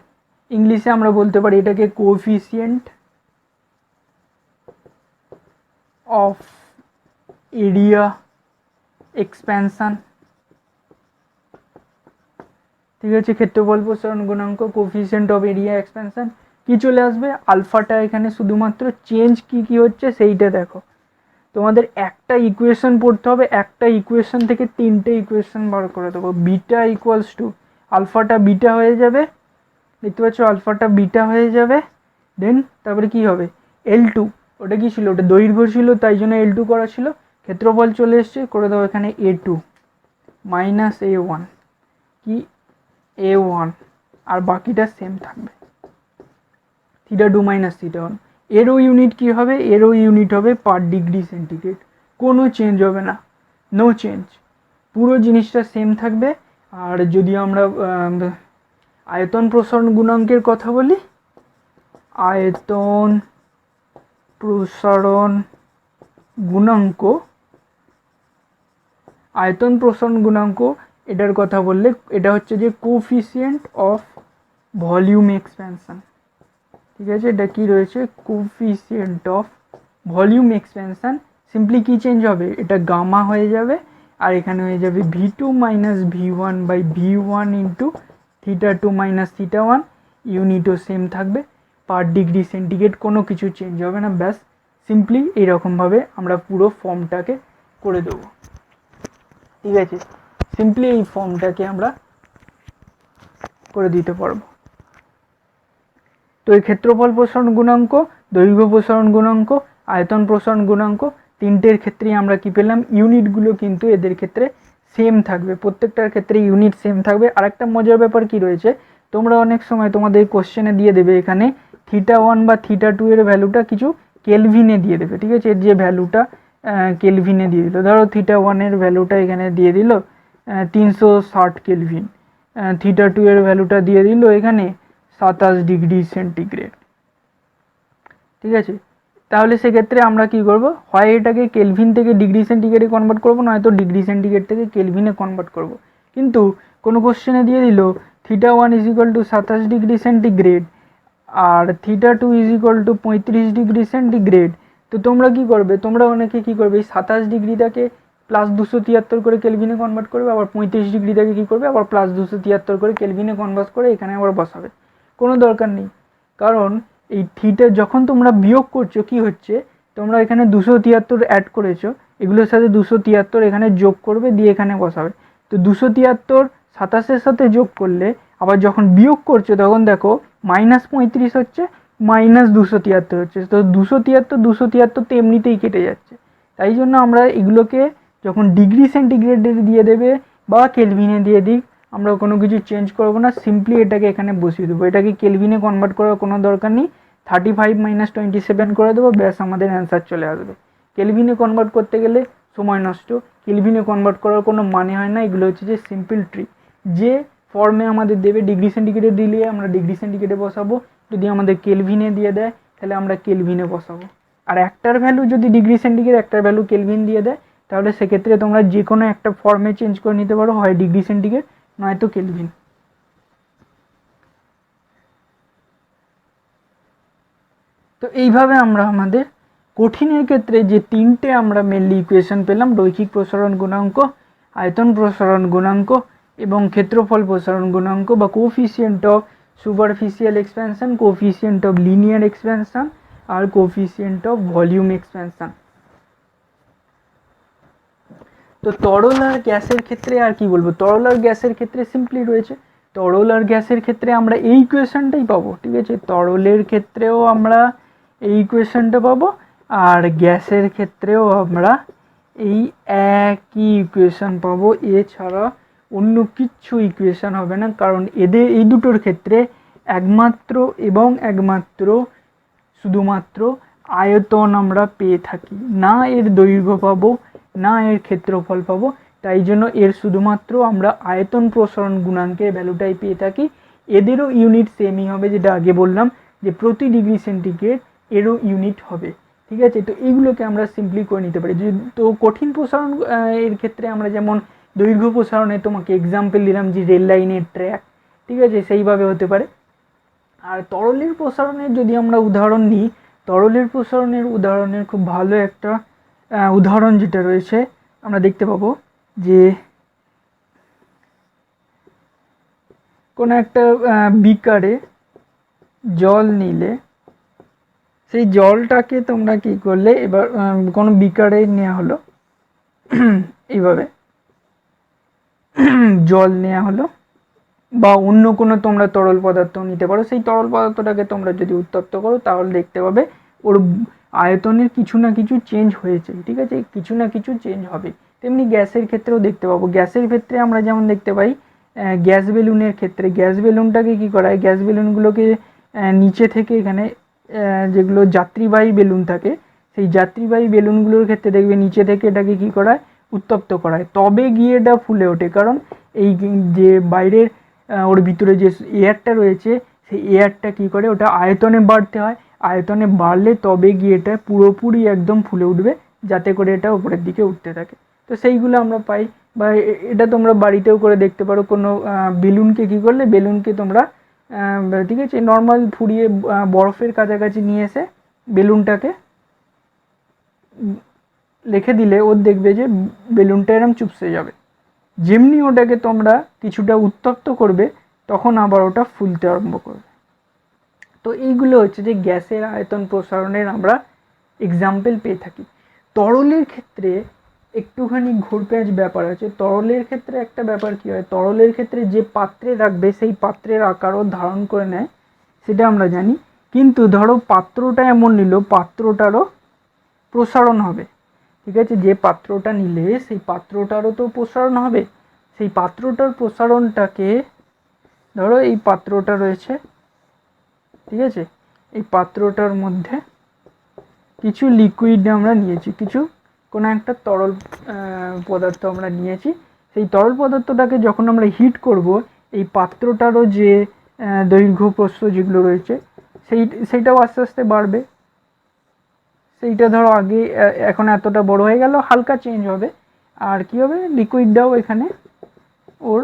ইংলিশে আমরা বলতে পারি এটাকে কোএফিসিয়েন্ট অফ এরিয়া এক্সপ্যানশন। ঠিক আছে, ক্ষেত্রফল প্রসারণ গুণাঙ্ক কোএফিসিয়েন্ট অফ এরিয়া এক্সপ্যানশন কি চলে আসবে, আলফাটা এখানে শুধুমাত্র চেঞ্জ কি হচ্ছে সেইটা দেখো। তোমাদের একটা ইকুয়েশন পড়তে হবে, একটা ইকুয়েশন থেকে তিনটে ইকুয়েশন বার করে দেবো। বিটা ইকুয়ালস টু আলফাটা বিটা হয়ে যাবে, দেখতে পাচ্ছ আলফাটা বিটা হয়ে যাবে। দেন তারপরে কি হবে, L2, ওটা কি ছিল, ওটা দৈর্ঘ্য ছিল তাই জন্য L2 করা ছিল। ক্ষেত্রফল চলে এসছে, করে দেবো এখানে A2 মাইনাস A1 কি A1, আর বাকিটা সেম থাকবে, θ2 মাইনাস θ1। এরও ইউনিট কি হবে, এরও ইউনিট হবে পার ডিগ্রি সেন্টিগ্রেড, কোনো চেঞ্জ হবে না, নো চেঞ্জ, পুরো জিনিসটা সেম থাকবে। আর যদি আমরা আয়তন প্রসারণ গুণাঙ্কের কথা বলি, আয়তন প্রসারণ গুণাঙ্ক, আয়তন প্রসারণ গুণাঙ্ক এটার কথা বললে এটা হচ্ছে যে কোফিসিয়েন্ট অফ ভলিউম এক্সপ্যানশন। ঠিক আছে, এটা কি রয়েছে, coefficient of volume expansion. Simply কি চেঞ্জ হবে, এটা গামা হয়ে যাবে, আর এখানে হয়ে যাবে V2 minus V1 by V1 into θ2 minus θ1। ইউনিটও সেম থাকবে, পার ডিগ্রি সেন্টিগ্রেড, কোনো কিছু চেঞ্জ হবে না। ব্যাস সিম্পলি এইরকমভাবে আমরা পুরো ফর্মটাকে করে দেবো। ঠিক আছে, সিম্পলি এই ফর্মটাকে আমরা করে দিতে পারবো। তো এই ক্ষেত্রফল প্রসারণ গুণাঙ্ক, দৈর্ঘ্য প্রসারণ গুণাঙ্ক, আয়তন প্রসারণ গুণাঙ্ক, তিনটের ক্ষেত্রেই আমরা কি পেলাম, ইউনিটগুলো কিন্তু এদের ক্ষেত্রে সেম থাকবে, প্রত্যেকটার ক্ষেত্রে ইউনিট সেম থাকবে। আর একটা মজার ব্যাপার কি রয়েছে, তোমরা অনেক সময় তোমাদের কোশ্চেনে দিয়ে দেবে এখানে θ1 বা θ2 এর ভ্যালুটা কিছু কেলভিনে দিয়ে দেবে। ঠিক আছে, এর যে ভ্যালুটা কেলভিনে দিয়ে দিল, ধরো θ1 এর ভ্যালুটা এখানে দিয়ে দিল 360 কেলভিন, θ2 এর ভ্যালুটা দিয়ে দিল এখানে 27 ডিগ্রি সেন্টিগ্রেড। ঠিক আছে, তাহলে সেক্ষেত্রে আমরা কি করব, হয় এটাকে কেলভিন থেকে ডিগ্রি সেন্টিগ্রেডে কনভার্ট করবো, নয়তো ডিগ্রি সেন্টিগ্রেড থেকে কেলভিনে কনভার্ট করব। কিন্তু কোনো কোশ্চেনে দিয়ে দিল θ1 is equal to 27 degree centigrade আর θ2 is equal to 35 degree centigrade. তো তোমরা কি করবে, তোমরা অনেকে কি করবে, এই 27 ডিগ্রিটাকে প্লাস 273 করে কেলভিনে কনভার্ট করবে, আবার 35 ডিগ্রিটাকে কি করবে, আবার প্লাস 273 করে কেলভিনে কনভার্ট করে এখানে আবার বসাবে। কোনো দরকার নেই, কারণ এই থিটা যখন তোমরা বিয়োগ করছো কি হচ্ছে, তোমরা এখানে 273 অ্যাড করেছো, এগুলোর সাথে 273 এখানে যোগ করবে, দিয়ে এখানে বসাবে। তো 273 27-এর সাথে যোগ করলে আবার যখন বিয়োগ করছো তখন দেখো -35 হচ্ছে, -273 হচ্ছে। তো 273 তো এমনিতেই কেটে যাচ্ছে। তাই জন্য আমরা এগুলোকে যখন ডিগ্রি সেন্টিগ্রেডে দিয়ে দেবে বা কেলভিনে দিয়ে দিই, আমরা কোনো কিছু চেঞ্জ করবো না, সিম্পলি এটাকে এখানে বসিয়ে দেবো। এটাকে কেলভিনে কনভার্ট করার কোনো দরকার নেই, 35 মাইনাস 27 করে দেবো, ব্যাস আমাদের অ্যান্সার চলে আসবে। কেলভিনে কনভার্ট করতে গেলে সময় নষ্ট, কেলভিনে কনভার্ট করার কোনো মানে হয় না। এগুলো হচ্ছে যে সিম্পল ট্রিক, যে ফর্মে আমাদের দেবে ডিগ্রি সেন্টিগ্রেডে দিলে আমরা ডিগ্রি সেন্টিগ্রেডে বসাবো, যদি আমাদের কেলভিনে দিয়ে দেয় তাহলে আমরা কেলভিনে বসাবো। আর একটার ভ্যালু যদি ডিগ্রি সেন্টিগ্রেড, একটার ভ্যালু কেলভিন দিয়ে দেয়, তাহলে সেক্ষেত্রে তোমরা যে কোনো একটা ফর্মে চেঞ্জ করে নিতে পারো, হয় ডিগ্রি সেন্টিগ্রেড নয়তো কেলভিন। তো এইভাবে আমরা আমাদের কঠিনের ক্ষেত্রে যে তিনটে আমরা মেনলি ইকুয়েশন পেলাম, রৈখিক প্রসারণ গুণাঙ্ক, আয়তন প্রসারণ গুণাঙ্ক এবং ক্ষেত্রফল প্রসারণ গুণাঙ্ক বা coefficient of superficial expansion, coefficient of linear expansion আর কোফিসিয়েন্ট অফ ভলিউম এক্সপ্যানশন। তো তরল আর গ্যাসের ক্ষেত্রে আর কি বলবো, তরল আর গ্যাসের ক্ষেত্রে সিম্পলি রয়েছে, তরল আর গ্যাসের ক্ষেত্রে আমরা এই ইকুয়েশনটাই পাবো। ঠিক আছে, তরলের ক্ষেত্রেও আমরা এই ইকুয়েশনটা পাবো, আর গ্যাসের ক্ষেত্রেও আমরা এই একই ইকুয়েশন পাবো, এছাড়া অন্য কিচ্ছু ইকুয়েশন হবে না। কারণ এদের এই দুটোর ক্ষেত্রে একমাত্র এবং একমাত্র শুধুমাত্র আয়তন আমরা পেয়ে থাকি, না এর দৈর্ঘ্য পাবো না এর ক্ষেত্রফল পাবো, তাই জন্য এর শুধুমাত্র আমরা আয়তন প্রসারণ গুণাঙ্কের ভ্যালুটাই পেয়ে থাকি। এদেরও ইউনিট সেমই হবে, যেটা আগে বললাম যে প্রতি ডিগ্রি সেন্টিগ্রেড এরও ইউনিট হবে। ঠিক আছে, তো এইগুলোকে আমরা সিম্পলি করে নিতে পারি। তো কঠিন প্রসারণ এর ক্ষেত্রে আমরা যেমন দৈর্ঘ্য প্রসারণে তোমাকে এক্সাম্পল দিলাম যে রেল লাইনের ট্র্যাক, ঠিক আছে, সেইভাবে হতে পারে। আর তরলের প্রসারণের যদি আমরা উদাহরণ নিই, তরলের প্রসারণের উদাহরণের খুব ভালো একটা উদাহরণ যেটা রয়েছে আমরা দেখতে পাবো যে কোনো একটা বিকারে জল নিলে সেই জলটাকে তোমরা কি করলে, এবার কোনো বিকারে নেওয়া হলো এইভাবে জল নেওয়া হলো বা অন্য কোনো তোমরা তরল পদার্থ নিতে পারো। সেই তরল পদার্থটাকে তোমরা যদি উত্তপ্ত করো তাহলে দেখতে পাবে ওর আয়তনের কিছু না কিছু চেঞ্জ হয়েছে। ঠিক আছে, কিছু না কিছু চেঞ্জ হবে। তেমনি গ্যাসের ক্ষেত্রেও দেখতে পাবো। গ্যাসের ক্ষেত্রে আমরা যেমন দেখতে পাই গ্যাস বেলুনের ক্ষেত্রে, গ্যাস বেলুনটাকে কী করা হয়, গ্যাস বেলুনগুলোকে নিচে থেকে এখানে যেগুলো যাত্রীবাহী বেলুন থাকে সেই যাত্রীবাহী বেলুনগুলোর ক্ষেত্রে দেখবে নিচে থেকে এটাকে কী করা হয়, উত্তপ্ত করা হয়, তবে গিয়ে এটা ফুলে ওঠে। কারণ এই যে বাইরের ওর ভিতরে যে এয়ারটা রয়েছে সেই এয়ারটা কী করে, ওটা আয়তনে বাড়তে হয়, আয়তনে বাড়লে তবে গিয়ে এটা পুরোপুরি একদম ফুলে উঠবে, যাতে করে এটা উপরের দিকে উঠতে থাকে। তো সেইগুলো আমরা পাই। বা এটা তোমরা বাড়িতেও করে দেখতে পারো। কোনো বেলুনকে কী করলে, বেলুনকে তোমরা ঠিক আছে নর্মাল ফুরিয়ে বরফের কাছাকাছি নিয়ে এসে বেলুনটাকে রেখে দিলে ওর দেখবে যে বেলুনটা এরম চুপসে যাবে। যেমনি ওটাকে তোমরা কিছুটা উত্তপ্ত করবে তখন আবার ওটা ফুলতে আরম্ভ করবে। তো এইগুলো হচ্ছে যে গ্যাসের আয়তন প্রসারণের আমরা এক্সাম্পল পেয়ে থাকি। তরলের ক্ষেত্রে একটুখানি ঘুরপ্যাঁচ ব্যাপার আছে। তরলের ক্ষেত্রে একটা ব্যাপার কী হয়, তরলের ক্ষেত্রে যে পাত্রে রাখবে সেই পাত্রের আকারও ধারণ করে নেয়, সেটা আমরা জানি। কিন্তু ধরো পাত্রটা এমন নিল, পাত্রটারও প্রসারণ হবে। ঠিক আছে, যে পাত্রটা নিলে সেই পাত্রটারও তো প্রসারণ হবে। সেই পাত্রটার প্রসারণটাকে ধরো এই পাত্রটা রয়েছে, ঠিক আছে, এই পাত্রটার মধ্যে কিছু লিকুইড আমরা নিয়েছি, কিছু কোনো একটা তরল পদার্থ আমরা নিয়েছি। সেই তরল পদার্থটাকে যখন আমরা হিট করব, এই পাত্রটারও যে দৈর্ঘ্য প্রস্থ যেগুলো রয়েছে সেইটাও আস্তে আস্তে বাড়বে। সেইটা ধরো আগে এখন এতটা বড় হয়ে গেল, হালকা চেঞ্জ হবে। আর কি হবে, লিকুইডটাও এখানে ওর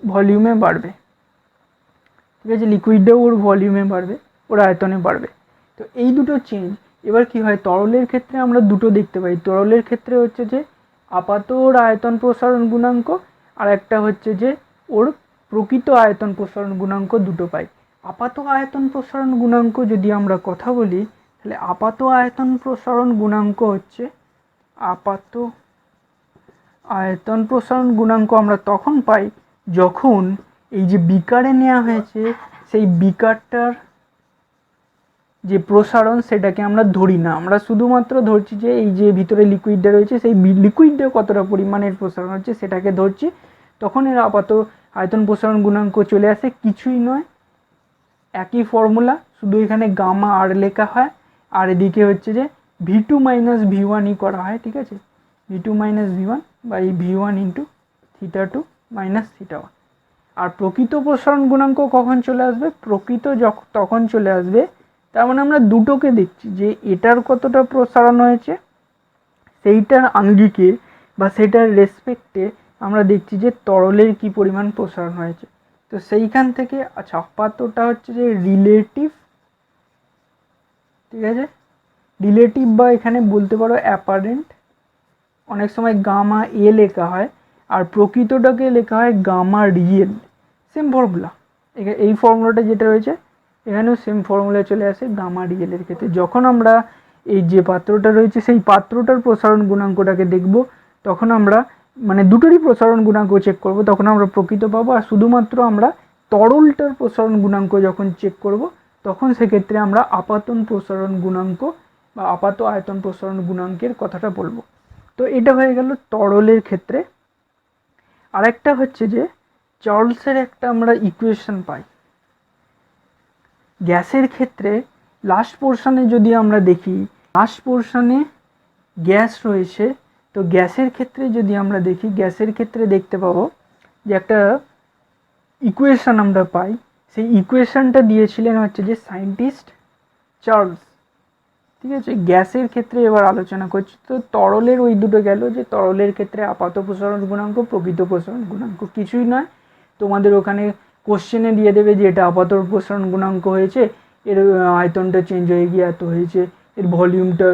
ভলিউমে বাড়বে। ঠিক আছে, লিকুইডটাও ওর ভলিউমে বাড়বে, ওর আয়তনে বাড়বে। তো এই দুটো চেঞ্জ। এবার কি হয়, তরলের ক্ষেত্রে আমরা দুটো দেখতে পাই। তরলের ক্ষেত্রে হচ্ছে যে আপাত ওর আয়তন প্রসারণ গুণাঙ্ক, আর একটা হচ্ছে যে ওর প্রকৃত আয়তন প্রসারণ গুণাঙ্ক, দুটো পাই। আপাত আয়তন প্রসারণ গুণাঙ্ক যদি আমরা কথা বলি, তাহলে আপাত আয়তন প্রসারণ গুণাঙ্ক হচ্ছে, আপাত আয়তন প্রসারণ গুণাঙ্ক আমরা তখন পাই যখন এই যে বিকারে নেওয়া হয়েছে সেই বিকারটার যে প্রসারণ সেটাকে আমরা ধরি না, আমরা শুধুমাত্র ধরছি যে এই যে ভিতরে লিকুইডটা রয়েছে সেই লিকুইডটা কতটা পরিমাণের প্রসারণ হচ্ছে সেটাকে ধরছি। তখন এর আপাত আয়তন প্রসারণ গুণাঙ্ক চলে আসে। কিছুই নয়, একই ফর্মুলা, শুধু এখানে গামা আর লেখা হয়, আর এদিকে হচ্ছে যে V2 মাইনাস V1ই করা হয়। ঠিক আছে, V2 মাইনাস V1 বা এই V1 ইন্টু θ2 মাইনাস θ1। আর প্রকৃত প্রসারণ গুণাঙ্ক কখন চলে আসবে, প্রকৃত তখন চলে আসবে, তার মানে আমরা দুটোকে দেখছি যে এটার কতটা প্রসারণ হয়েছে সেইটার আঙ্গিকে বা সেটার রেসপেক্টে আমরা দেখছি যে তরলের কি পরিমাণ প্রসারণ হয়েছে। তো সেইখান থেকে আচ্ছা, আপাতটা হচ্ছে যে রিলেটিভ, ঠিক আছে, রিলেটিভ বা এখানে বলতে পারো অ্যাপারেন্ট, অনেক সময় গামা এ লেখা হয়, আর প্রকৃতটাকে লেখা হয় গামা রিয়েল। সেম ফর্মুলা, এই ফর্মুলাটা যেটা রয়েছে এখানেও সেম ফর্মুলা চলে আসে গামা রিয়েলের ক্ষেত্রে। যখন আমরা এই যে পাত্রটা রয়েছে সেই পাত্রটার প্রসারণ গুণাঙ্কটাকে দেখব, তখন আমরা মানে দুটোরই প্রসারণ গুণাঙ্ক চেক করব, তখন আমরা প্রকৃত পাবো। আর শুধুমাত্র আমরা তরলটার প্রসারণ গুণাঙ্ক যখন চেক করব, তখন সেক্ষেত্রে আমরা আপাতন প্রসারণ গুণাঙ্ক বা আপাত আয়তন প্রসারণ গুণাঙ্কের কথাটা বলবো। তো এটা হয়ে গেল তরলের ক্ষেত্রে। আরেকটা হচ্ছে যে চার্লসের একটা আমরা ইকুয়েশন পাই গ্যাসের ক্ষেত্রে। লাস্ট পোর্শনে যদি আমরা দেখি, লাস্ট পোর্শনে গ্যাস রয়েছে, তো গ্যাসের ক্ষেত্রে যদি আমরা দেখি, গ্যাসের ক্ষেত্রে দেখতে পাবো যে একটা ইকুয়েশন আমরা পাই। সেই ইকুয়েশনটা দিয়েছিলেন হচ্ছে যে সায়েন্টিস্ট চার্লস। ঠিক আছে, গ্যাসের ক্ষেত্রে এবার আলোচনা করছি। তো তরলের ওই দুটো গেল, যে তরলের ক্ষেত্রে আপাত প্রসারণ গুণাঙ্ক, প্রকৃত প্রসারণ গুণাঙ্ক। কিছুই নয়, তোমাদের ওখানে কোশ্চেনে দিয়ে দেবে যে এটা আপাত প্রসারণ গুণাঙ্ক হয়েছে, এর আয়তনটা চেঞ্জ হয়ে গিয়ে এত হয়েছে, এর ভলিউমটা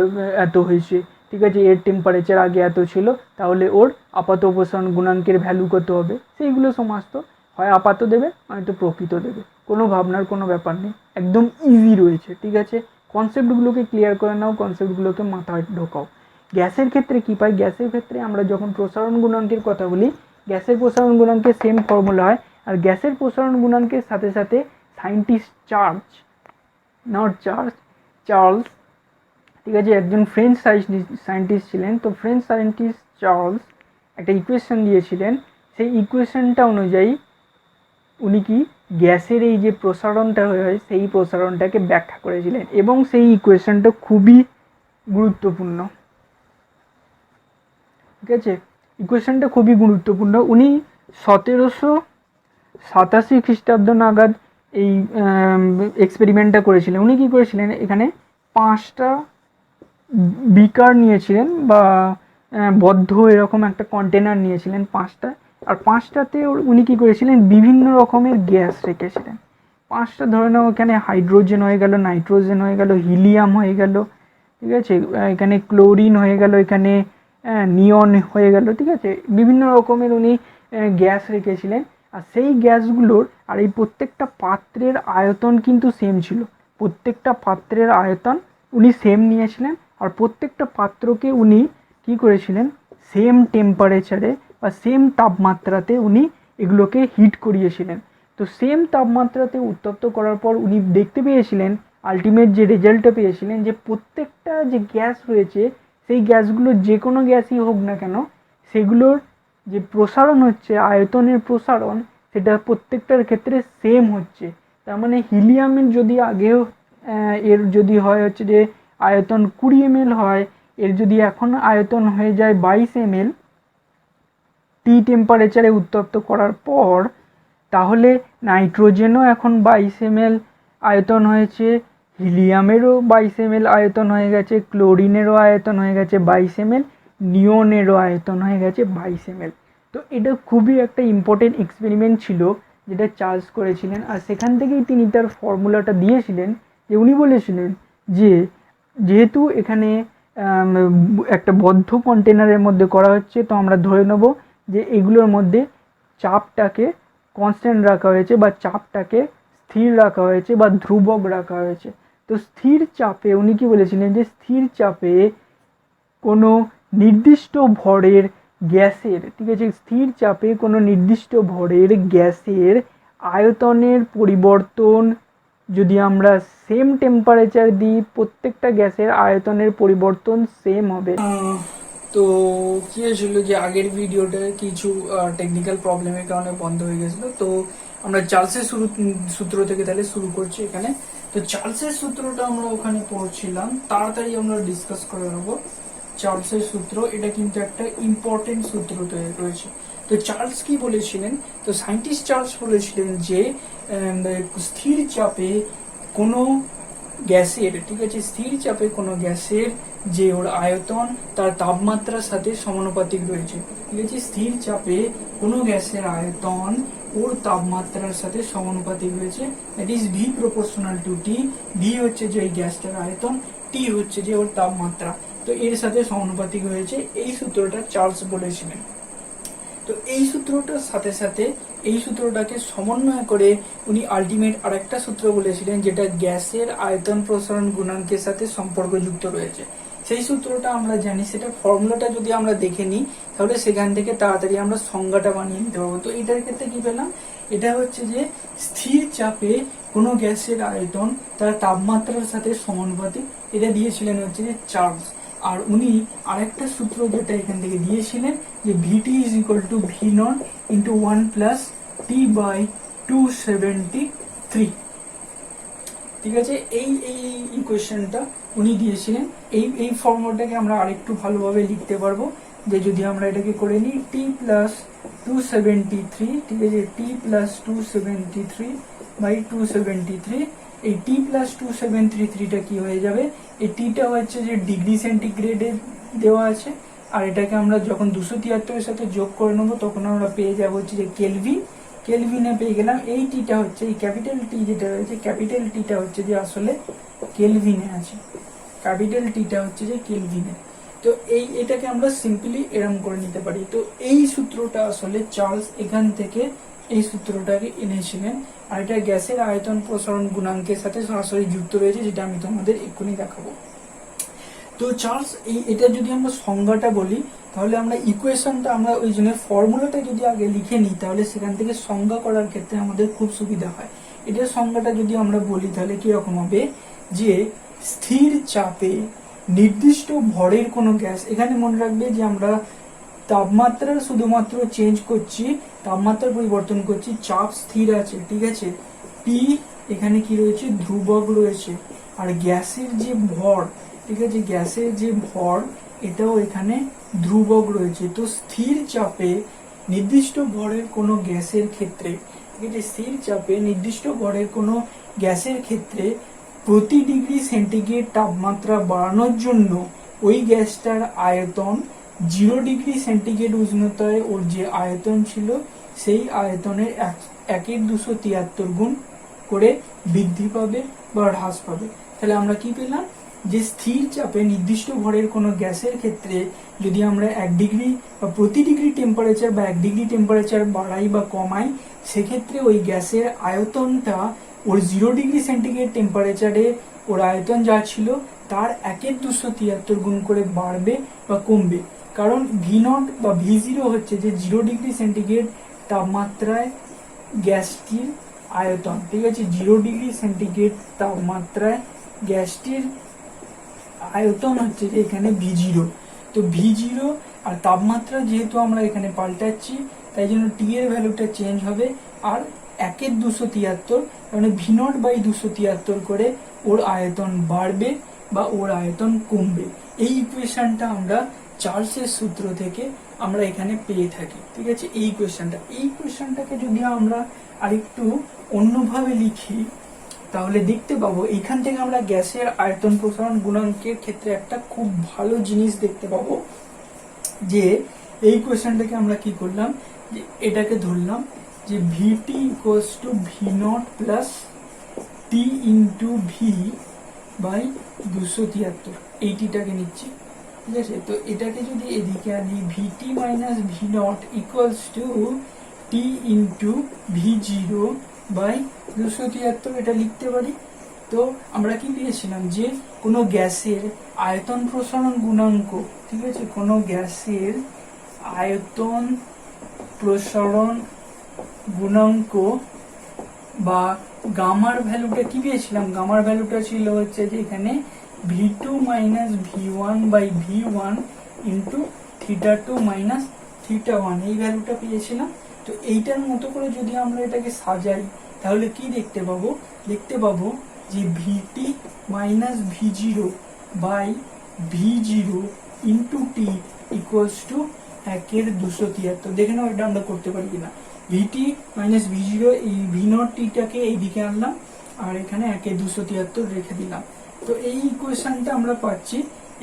এত হয়েছে, ঠিক আছে, এর টেম্পারেচার আগে এত ছিল, তাহলে ওর আপাত প্রসারণ গুণাঙ্কের ভ্যালু কত হবে, সেইগুলো সমস্ত হয় আপাত দেবে নয়তো প্রকৃত দেবে। কোনো ভাবনার কোনো ব্যাপার নেই, একদম ইজি রয়েছে। ঠিক আছে, কনসেপ্টগুলোকে ক্লিয়ার করে নাও, কনসেপ্টগুলোকে মাথায় ঢোকাও। গ্যাসের ক্ষেত্রে কী পাই, গ্যাসের ক্ষেত্রে আমরা যখন প্রসারণ গুণাঙ্কের কথা বলি, গ্যাসের প্রসারণ গুণাঙ্কের সেম ফর্মুলা হয়। আর গ্যাসের প্রসারণ গুণাঙ্কের সাথে সাথে সায়েন্টিস্ট চার্লস, ঠিক আছে, একজন ফ্রেঞ্চ সায়েন্টিস্ট ছিলেন। তো ফ্রেঞ্চ সায়েন্টিস্ট চার্লস একটা ইকুয়েশন দিয়েছিলেন। সেই ইকুয়েশনটা অনুযায়ী উনি কি গ্যাসের এই যে প্রসারণটা হয় সেই প্রসারণটাকে ব্যাখ্যা করেছিলেন, এবং সেই ইকুয়েশনটা খুবই গুরুত্বপূর্ণ। ঠিক আছে, ইকুয়েশনটা খুবই গুরুত্বপূর্ণ। উনি 1787 খ্রিস্টাব্দ নাগাদ এই এক্সপেরিমেন্টটা করেছিলেন। উনি কী করেছিলেন, এখানে 5টা বিকার নিয়েছিলেন বা বদ্ধ এরকম একটা কন্টেনার নিয়েছিলেন 5টা, আর 5টাতে উনি কী করেছিলেন, বিভিন্ন রকমের গ্যাস রেখেছিলেন। 5টা ধরে নাও, এখানে হাইড্রোজেন হয়ে গেল, নাইট্রোজেন হয়ে গেল, হিলিয়াম হয়ে গেল, ঠিক আছে, এখানে ক্লোরিন হয়ে গেল, এখানে নিয়ন হয়ে গেল, ঠিক আছে, বিভিন্ন রকমের উনি গ্যাস রেখেছিলেন। আর সেই গ্যাসগুলোর আর এই প্রত্যেকটা পাত্রের আয়তন কিন্তু সেম ছিল। প্রত্যেকটা পাত্রের আয়তন উনি সেম নিয়েছিলেন, আর প্রত্যেকটা পাত্রকে উনি কী করেছিলেন, সেম টেম্পারেচারে বা সেম তাপমাত্রাতে উনি এগুলোকে হিট করিয়েছিলেন। তো সেম তাপমাত্রাতে উত্তপ্ত করার পর উনি দেখতে পেয়েছিলেন, আলটিমেট যে রেজাল্টটা পেয়েছিলেন, যে প্রত্যেকটা যে গ্যাস রয়েছে সেই গ্যাসগুলো যে কোনো গ্যাসই হোক না কেন, সেগুলোর যে প্রসারণ হচ্ছে, আয়তনের প্রসারণ, সেটা প্রত্যেকটার ক্ষেত্রে সেম হচ্ছে। তার মানে হিলিয়ামের যদি আগেও এর যদি হয় হচ্ছে যে আয়তন 20 ml হয়, এর যদি এখন আয়তন হয়ে যায় 22 ml টি টেম্পারেচারে উত্তপ্ত করার পর, তাহলে নাইট্রোজেনও এখন 22 ml আয়তন হয়েছে, হিলিয়ামেরও 22 ml আয়তন হয়ে গেছে, ক্লোরিনেরও আয়তন হয়ে গেছে 22 ml, নিয়নেরও আয়তন হয়ে গেছে 22 ml। তো এটা খুবই একটা ইম্পর্টেন্ট এক্সপেরিমেন্ট ছিল যেটা চার্লস করেছিলেন। আর সেখান থেকেই তিনি তার ফর্মুলাটা দিয়েছিলেন, যে উনি বলেছিলেন যে যেহেতু এখানে একটা বদ্ধ কন্টেনারের মধ্যে করা হচ্ছে, তো আমরা ধরে নেব যে এগুলোর মধ্যে চাপটাকে কনস্ট্যান্ট রাখা হয়েছে, বা চাপটাকে স্থির রাখা হয়েছে, বা ধ্রুবক রাখা হয়েছে। তো স্থির চাপে উনি কি বলেছিলেন, যে স্থির চাপে কোনো নির্দিষ্ট ভরের গ্যাসের, ঠিক আছে, স্থির চাপে কোনো নির্দিষ্ট ভরের গ্যাসের আয়তনের পরিবর্তন যদি আমরা সেম টেম্পারেচার দিই, প্রত্যেকটা গ্যাসের আয়তনের পরিবর্তন সেম হবে। তো কী হয়েছিল যে আগের ভিডিওটা কিছু টেকনিক্যাল প্রবলেমের কারণে বন্ধ হয়ে গেছিলো। তো আমরা চার্লসের সূত্র থেকে তাহলে শুরু করছি এখানে। তো চার্লসের সূত্রটা আমরা ওখানে পড়ছিলাম, তাড়াতাড়ি আমরা ডিসকাস করে নেবো। চার্লসের সূত্র, এটা কিন্তু একটা ইম্পর্টেন্ট সূত্র রয়েছে। তো চার্লস কি বলেছিলেন, তো সায়েন্টিস্ট চার্লস বলেছিলেন যে স্থির চাপে কোনো গ্যাসের, ঠিক আছে, স্থির চাপে কোনো গ্যাসের যে ওর আয়তন তার তাপমাত্রার সাথে সমানুপাতিক রয়েছে। ঠিক আছে, স্থির চাপে কোনো গ্যাসের আয়তন ওর তাপমাত্রার সাথে সমানুপাতিক রয়েছে। That is V proportional to T. V হচ্ছে যে এই গ্যাসটার আয়তন, টি হচ্ছে যে ওর তাপমাত্রা, তো এর সাথে সমানুপাতিক হয়েছে। এই সূত্রটা চার্লস বলেছিলেন। তো এই সূত্রটার সাথে সাথে এই সূত্রটাকে সমন্বয় করে উনি আলটিমেট আরেকটা সূত্র বলেছিলেন, যেটা গ্যাসের আয়তন প্রসারণ গুণাঙ্কের সাথে সম্পর্কযুক্ত রয়েছে। সেই সূত্রটা আমরা জানি, সেটা ফর্মুলাটা যদি আমরা দেখে নিই তাহলে সেখান থেকে তাড়াতাড়ি আমরা সংজ্ঞাটা বানিয়ে নিতে পারবো। তো এটার ক্ষেত্রে কি পেলাম, এটা হচ্ছে যে স্থির চাপে কোনো গ্যাসের আয়তন তার তাপমাত্রার সাথে সমানুপাতিক, এটা দিয়েছিলেন হচ্ছে যে চার্লস। আর উনি আরেকটা সূত্র যেটা এখান থেকে দিয়েছিলেন, যে VT is equal to V naught into 1 plus T by 273। ঠিক আছে, এই ইকুয়েশনটা উনি দিয়েছিলেন। এই ফর্মুলাটাকে আমরা আরেকটু ভালোভাবে লিখতে পারবো, যে যদি আমরা এটাকে করে নিই T+273, ঠিক আছে, T+273/273, এই T+273টা কি হয়ে যাবে, এই টিটা হচ্ছে যে ডিগ্রি সেন্টিগ্রেডে দেওয়া আছে, আর এটাকে আমরা যখন 273 সাথে যোগ করে নেবো তখন আমরা পেয়ে যাবো হচ্ছে যে কেলভিনে পেয়ে গেলাম। এই টিটা হচ্ছে, এই ক্যাপিটাল টি যেটা রয়েছে, ক্যাপিটাল টিটা হচ্ছে যে আসলে কেলভিনে আছে, ক্যাপিটাল টিটা হচ্ছে যে কেলভিনে। তো এটাকে আমরা সিম্পলি এরম করে নিতে পারি। তো এই সূত্রটা আসলে চার্লস এখান থেকে এই সূত্রটাকে এনেছিলেন, আর এটা গ্যাসের আয়তন প্রসারণ গুণাঙ্কের সাথে সরাসরি যুক্ত রয়েছে, যেটা আমি তোমাদের এক্ষুনি দেখাবো। তো চার্লস এটা যদি আমরা সংজ্ঞাটা বলি, তাহলে আমরা ইকুয়েশনটা, আমরা ওই জন্য ফর্মুলাটা যদি আগে লিখে নিই, তাহলে সেখান থেকে সংজ্ঞা করার ক্ষেত্রে আমাদের খুব সুবিধা হয়। এটার সংজ্ঞাটা যদি আমরা বলি তাহলে কিরকম হবে, যে স্থির চাপে নির্দিষ্ট ভরের কোনো গ্যাস, এখানে মনে রাখবে যে আমরা তাপমাত্রা শুধুমাত্র চেঞ্জ করছি, তাপমাত্রা পরিবর্তন করছি, চাপ স্থির আছে, ঠিক আছে, পি এখানে কি রয়েছে, ধ্রুবক রয়েছে, আর গ্যাসের যে ভর, ঠিক আছে, গ্যাসের যে ভর এটাও এখানে ধ্রুবক রয়েছে। তো স্থির চাপে নির্দিষ্ট ভরের কোনো গ্যাসের ক্ষেত্রে, ঠিক আছে, স্থির চাপে নির্দিষ্ট ভরের কোনো গ্যাসের ক্ষেত্রে প্রতি ডিগ্রি সেন্টিগ্রেড তাপমাত্রা বাড়ানোর জন্য ওই গ্যাসটার আয়তন 0 ডিগ্রি সেন্টিগ্রেড উষ্ণতায় ওর যে আয়তন ছিল সেই আয়তনের 1/273 গুণ করে বৃদ্ধি পাবে বা হ্রাস পাবে। তাহলে আমরা কি পেলাম, যে স্থির চাপে নির্দিষ্ট ভরের কোনো গ্যাসের ক্ষেত্রে যদি আমরা 1 ডিগ্রি বা প্রতি ডিগ্রি টেম্পারেচার বা 1 ডিগ্রি টেম্পারেচার বাড়াই বা কমাই, সেক্ষেত্রে ওই গ্যাসের আয়তনটা ওর 0 ডিগ্রি সেন্টিগ্রেড টেম্পারেচারে ওর আয়তন যা ছিল তার 1/273 গুণ করে বাড়বে বা কমবে। কারণ V0 বা V0 হচ্ছে যে 0 ডিগ্রি সেন্টিগ্রেড তাপমাত্রায় গ্যাসটির আয়তন, ঠিক আছে, 0 ডিগ্রি সেন্টিগ্রেড তাপমাত্রায় গ্যাসটির আয়তন হচ্ছে যে এখানে V0। তো V0 আর তাপমাত্রা যেহেতু আমরা এখানে পাল্টাচ্ছি, তাই জন্য টি এর ভ্যালুটা চেঞ্জ হবে, আর 1/273 মানে V0/273 করে ওর আয়তন বাড়বে বা ওর আয়তন কমবে। এই ইকুয়েশনটা আমরা চার্লসের সূত্র থেকে আমরা এখানে পেয়ে থাকি, ঠিক আছে। এই ইকুয়েশনটাকে যদি আমরা আরেকটু অন্যভাবে লিখি, তাহলে দেখতে পাবো এখান থেকে আমরা গ্যাসের আয়তন প্রসারণ গুণাঙ্কের ক্ষেত্রে একটা খুব ভালো জিনিস দেখতে পাবো, যে এই কোয়েশ্চনটাকে আমরা কি করলাম, যে এটাকে ধরলাম যে VT equals to V0 plus T into V/273, এইটিটাকে নিচ্ছি, ঠিক আছে। তো এটাকে যদি এদিকে আনি, VT minus V0 equals to T into V0/273, এটা লিখতে পারি। তো আমরা কি পেয়েছিলাম, যে কোনো গ্যাসের আয়তন প্রসারণ গুণাঙ্ক, ঠিক আছে, কোনো গ্যাসের আয়তন প্রসারণ গুণাঙ্ক বা গামার ভ্যালুটা কি পেয়েছিলাম, গামার ভ্যালুটা ছিল হচ্ছে যে এখানে V2 minus V1/V1 into θ2 minus θ1, এই ভ্যালুটা পেয়েছিলাম। তো এইটার মতো করে যদি আমরা এটাকে সাজাই, তাহলে কি দেখতে পাবো যে VT minus V0/V0 into T equals to 1/273। দেখে নাও এটা আমরা করতে পারি কিনা। VT মাইনাস V0, এই V0 টিটাকে এইদিকে আনলাম, আর এখানে 1/273 রেখে দিলাম। তো এই ইকুয়েশনটা আমরা পাচ্ছি।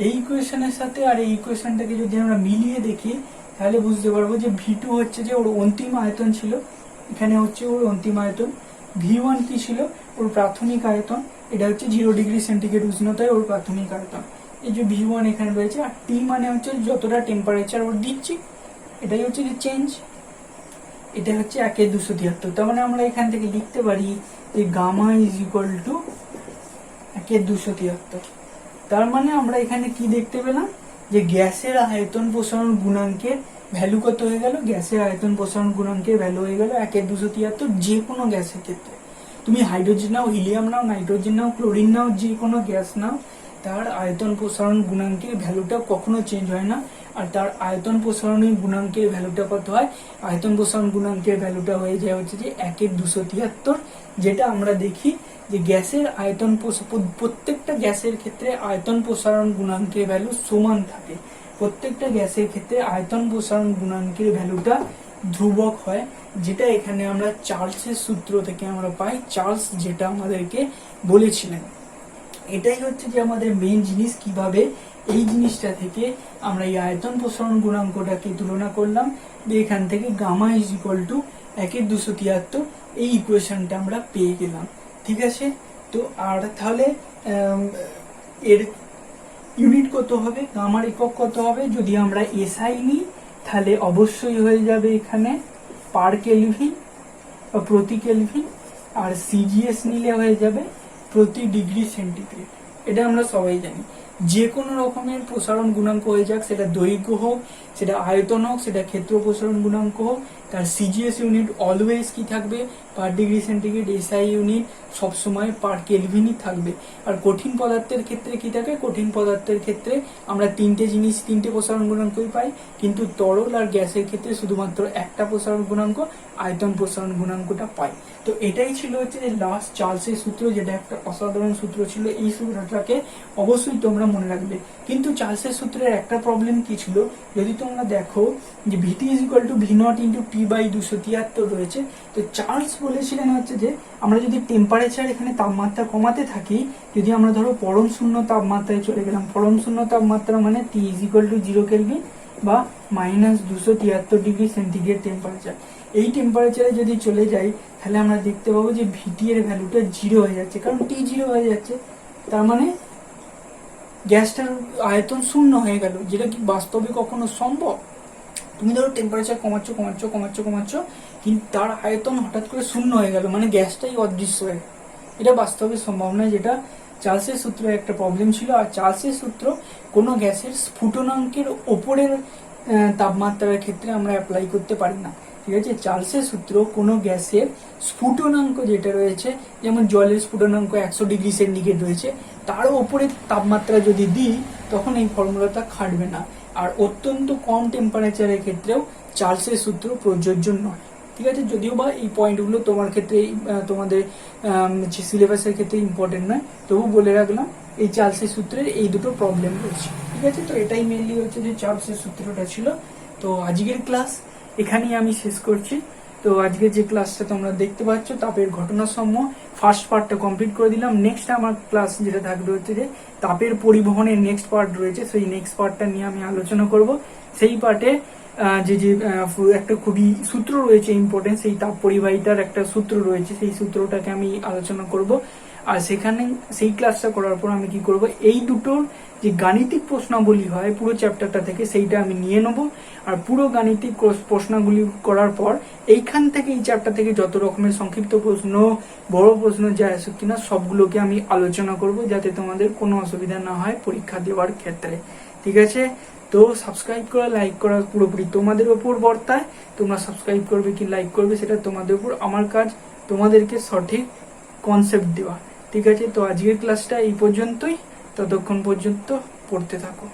এই ইকুয়েশনের সাথে আর এই ইকুয়েশনটাকে যদি আমরা মিলিয়ে দেখি, তাহলে বুঝতে পারবো যে V2 হচ্ছে যে ওর অন্তিম আয়তন ছিল, এখানে হচ্ছে ওর অন্তিম আয়তন। V1 কি ছিল, ওর প্রাথমিক আয়তন, এটা হচ্ছে 0 ডিগ্রি সেন্টিগ্রেড উষ্ণতায় ওর প্রাথমিক আয়তন, এই যে V1 এখানে রয়েছে। আর টি মানে হচ্ছে যতটা টেম্পারেচার ওর দিচ্ছি, এটাই হচ্ছে যে চেঞ্জ, এটা হচ্ছে 1/273। তার মানে আমরা এখান থেকে লিখতে পারি যে গামা ইজ ইকুয়াল টু 1/273। তার মানে আমরা এখানে কি দেখতে পেলাম, যে গ্যাসের আয়তন প্রসারণ গুণাঙ্কের ভ্যালু কত হয়ে গেল, গ্যাসের আয়তন প্রসারণ গুণাঙ্কের ভ্যালু হয়ে গেল 1/273। যে কোনো গ্যাসের ক্ষেত্রে, তুমি হাইড্রোজেন নাও, হিলিয়াম নাও, নাইট্রোজেন নাও, ক্লোরিন নাও, যে কোনো গ্যাস নাও, তার আয়তন প্রসারণ গুণাঙ্কের ভ্যালুটা কখনো চেঞ্জ হয় না। আর তার আয়তন প্রসারণের গুণাঙ্কের ভ্যালুটা কত হয়, আয়তন প্রসারণ গুণাঙ্কের ভ্যালুটা হয়ে যায় হচ্ছে যে 1/273, যেটা আমরা দেখি যে গ্যাসের আয়তন প্রত্যেকটা গ্যাসের ক্ষেত্রে আয়তন প্রসারণ গুণাঙ্কের ভ্যালু সমান থাকে।
প্রত্যেকটা গ্যাসের ক্ষেত্রে আয়তন প্রসারণ গুণাঙ্কের ভ্যালুটা ধ্রুবক হয়, যেটা এখানে আমরা চার্লসের সূত্র থেকে আমরা পাই। চার্লস যেটা আমাদেরকে বলেছিলেন, এটাই হচ্ছে যে আমাদের মেন জিনিস, কিভাবে এই জিনিসটা থেকে আমরা এই আয়তন প্রসারণ গুণাঙ্কটাকে তুলনা করলাম, এখান থেকে গামা ইজ ইকুয়াল টু 1/273 এই ইকুয়েশনটা আমরা পেয়ে গেলাম। ঠিক আছে, তো আর তাহলে এর ইউনিট কত হবে, গামার একক কত হবে? যদি আমরা এসআই নিই তাহলে অবশ্যই হয়ে যাবে এখানে পার কেলভিন বা প্রতি কেলভিন, আর সিজিএস নিলে হয়ে যাবে প্রতি ডিগ্রি সেন্টিগ্রেড। এটা আমরা সবাই জানি। যে কোনো রকমের প্রসারণ গুণাঙ্ক হয়ে যাক, সেটা দৈর্ঘ্য হোক, সেটা আয়তন হোক, সেটা ক্ষেত্র প্রসারণ গুণাঙ্ক হোক, তার সিজিএস ইউনিট অলওয়েজ কি থাকবে? Per degree centigrade. SI unit সবসময় পার কেলভিনই থাকবে। আর কঠিন পদার্থের ক্ষেত্রে কি থাকে? কঠিন পদার্থের ক্ষেত্রে আমরা তিনটে প্রসারণ গুণাঙ্কই পাই, কিন্তু তরল আর গ্যাসের ক্ষেত্রে শুধুমাত্র একটা প্রসারণ গুণাঙ্ক, আয়তন প্রসারণ গুণাঙ্কটা পাই। তো এটাই ছিল হচ্ছে যে লাস্ট চার্লসের সূত্র, যেটা একটা অসাধারণ সূত্র ছিল। এই সূত্রটাকে অবশ্যই তোমরা মনে রাখবে। কিন্তু চার্লসের সূত্রের একটা প্রবলেম কি ছিল, যদি তোমরা দেখো যে VT is equal to V naught into P/273 রয়েছে, তো চার্লস বলেছিলেন হচ্ছে যে আমরা যদি টেম্পারেচার এখানে তাপমাত্রা কমাতে থাকি, যদি আমরা ধরো পরম শূন্য তাপমাত্রায় চলে গেলাম, পরম শূন্য তাপমাত্রা মানে T is equal to 0 kelvin বা -273 ডিগ্রি সেন্টিগ্রেড টেম্পারেচার, এই টেম্পারেচারে যদি চলে যাই তাহলে আমরা দেখতে পাবো যে ভিটি এর ভ্যালুটা 0 হয়ে যাচ্ছে, কারণ T 0 হয়ে যাচ্ছে। তার মানে গ্যাসটার আয়তন শূন্য হয়ে গেল, যেটা কি বাস্তবে কখনো সম্ভব? তুমি ধরো টেম্পারেচার কমাচ্ছ, কিন্তু তার আয়তন হঠাৎ করে শূন্য হয়ে গেল, মানে গ্যাসটাই অদৃশ্য হয়ে গেল। এটা বাস্তবে সম্ভব নয়, যেটা চার্লসের সূত্রের একটা প্রবলেম ছিল। আর চার্লসের সূত্র কোনো গ্যাসের স্ফুটনাঙ্কের ওপরের তাপমাত্রার ক্ষেত্রে আমরা অ্যাপ্লাই করতে পারি না। ঠিক আছে, চার্লসের সূত্র কোনো গ্যাসের স্ফুটনাঙ্ক যেটা রয়েছে, যেমন জলের স্ফুটনাঙ্ক 100 ডিগ্রি সেন্টিগ্রেড রয়েছে, তার ওপরে তাপমাত্রা যদি দিই তখন এই ফর্মুলাটা খাটবে না। আর অত্যন্ত কম টেম্পারেচারের ক্ষেত্রেও চার্লসের সূত্র প্রযোজ্য নয়। ঠিক আছে, যদিও বা এই পয়েন্টগুলো তোমার ক্ষেত্রে তোমাদের সিলেবাসের ক্ষেত্রে ইম্পর্টেন্ট নয়, তবু বলে রাখলাম এই চার্লসের সূত্রের এই দুটো প্রবলেম রয়েছে। ঠিক আছে, তো এটাই মেনলি হচ্ছে যে চার্লসের সূত্রটা ছিল। তো আজকের ক্লাস এখানেই আমি শেষ করছি। তো আজকে যে ক্লাসটা তোমরা দেখতে পাচ্ছ, তাপের ঘটনাসমূহ ফার্স্ট পার্টটা কমপ্লিট করে দিলাম। নেক্সট আমার ক্লাস যেটা থাকবে হচ্ছে যে তাপের পরিবহনের নেক্সট পার্ট রয়েছে, সেই নেক্সট পার্টটা নিয়ে আমি আলোচনা করব। সেই পার্টে যে একটা খুবই সূত্র রয়েছে ইম্পর্টেন্ট, সেই তাপ পরিবাহিতার একটা সূত্র রয়েছে, সেই সূত্রটাকে আমি আলোচনা করব। আর সেখানে সেই ক্লাসটা করার পর আমি কি করব, এই দুটোর যে গাণিতিক প্রশ্নাবলী হয় পুরো চ্যাপ্টারটা থেকে, সেইটা আমি নিয়ে নেব। আর পুরো গাণিতিক প্রশ্নগুলি করার পর এইখান থেকে, এই চ্যাপ্টার থেকে যত রকমের সংক্ষিপ্ত প্রশ্ন, বড় প্রশ্ন যা আসুক কিনা, সবগুলোকে আমি আলোচনা করব, যাতে তোমাদের কোনো অসুবিধা না হয় পরীক্ষা দেওয়ার ক্ষেত্রে। ঠিক আছে, তো সাবস্ক্রাইব করা, লাইক করা পুরোপুরি তোমাদের ওপর বর্তায়। তোমরা সাবস্ক্রাইব করবে কি লাইক করবে সেটা তোমাদের উপর, আমার কাজ তোমাদেরকে সঠিক কনসেপ্ট দেওয়া। ঠিক আছে, তো আজকের ক্লাসটা এই পর্যন্তই, ততক্ষণ পর্যন্ত পড়তে থাকো।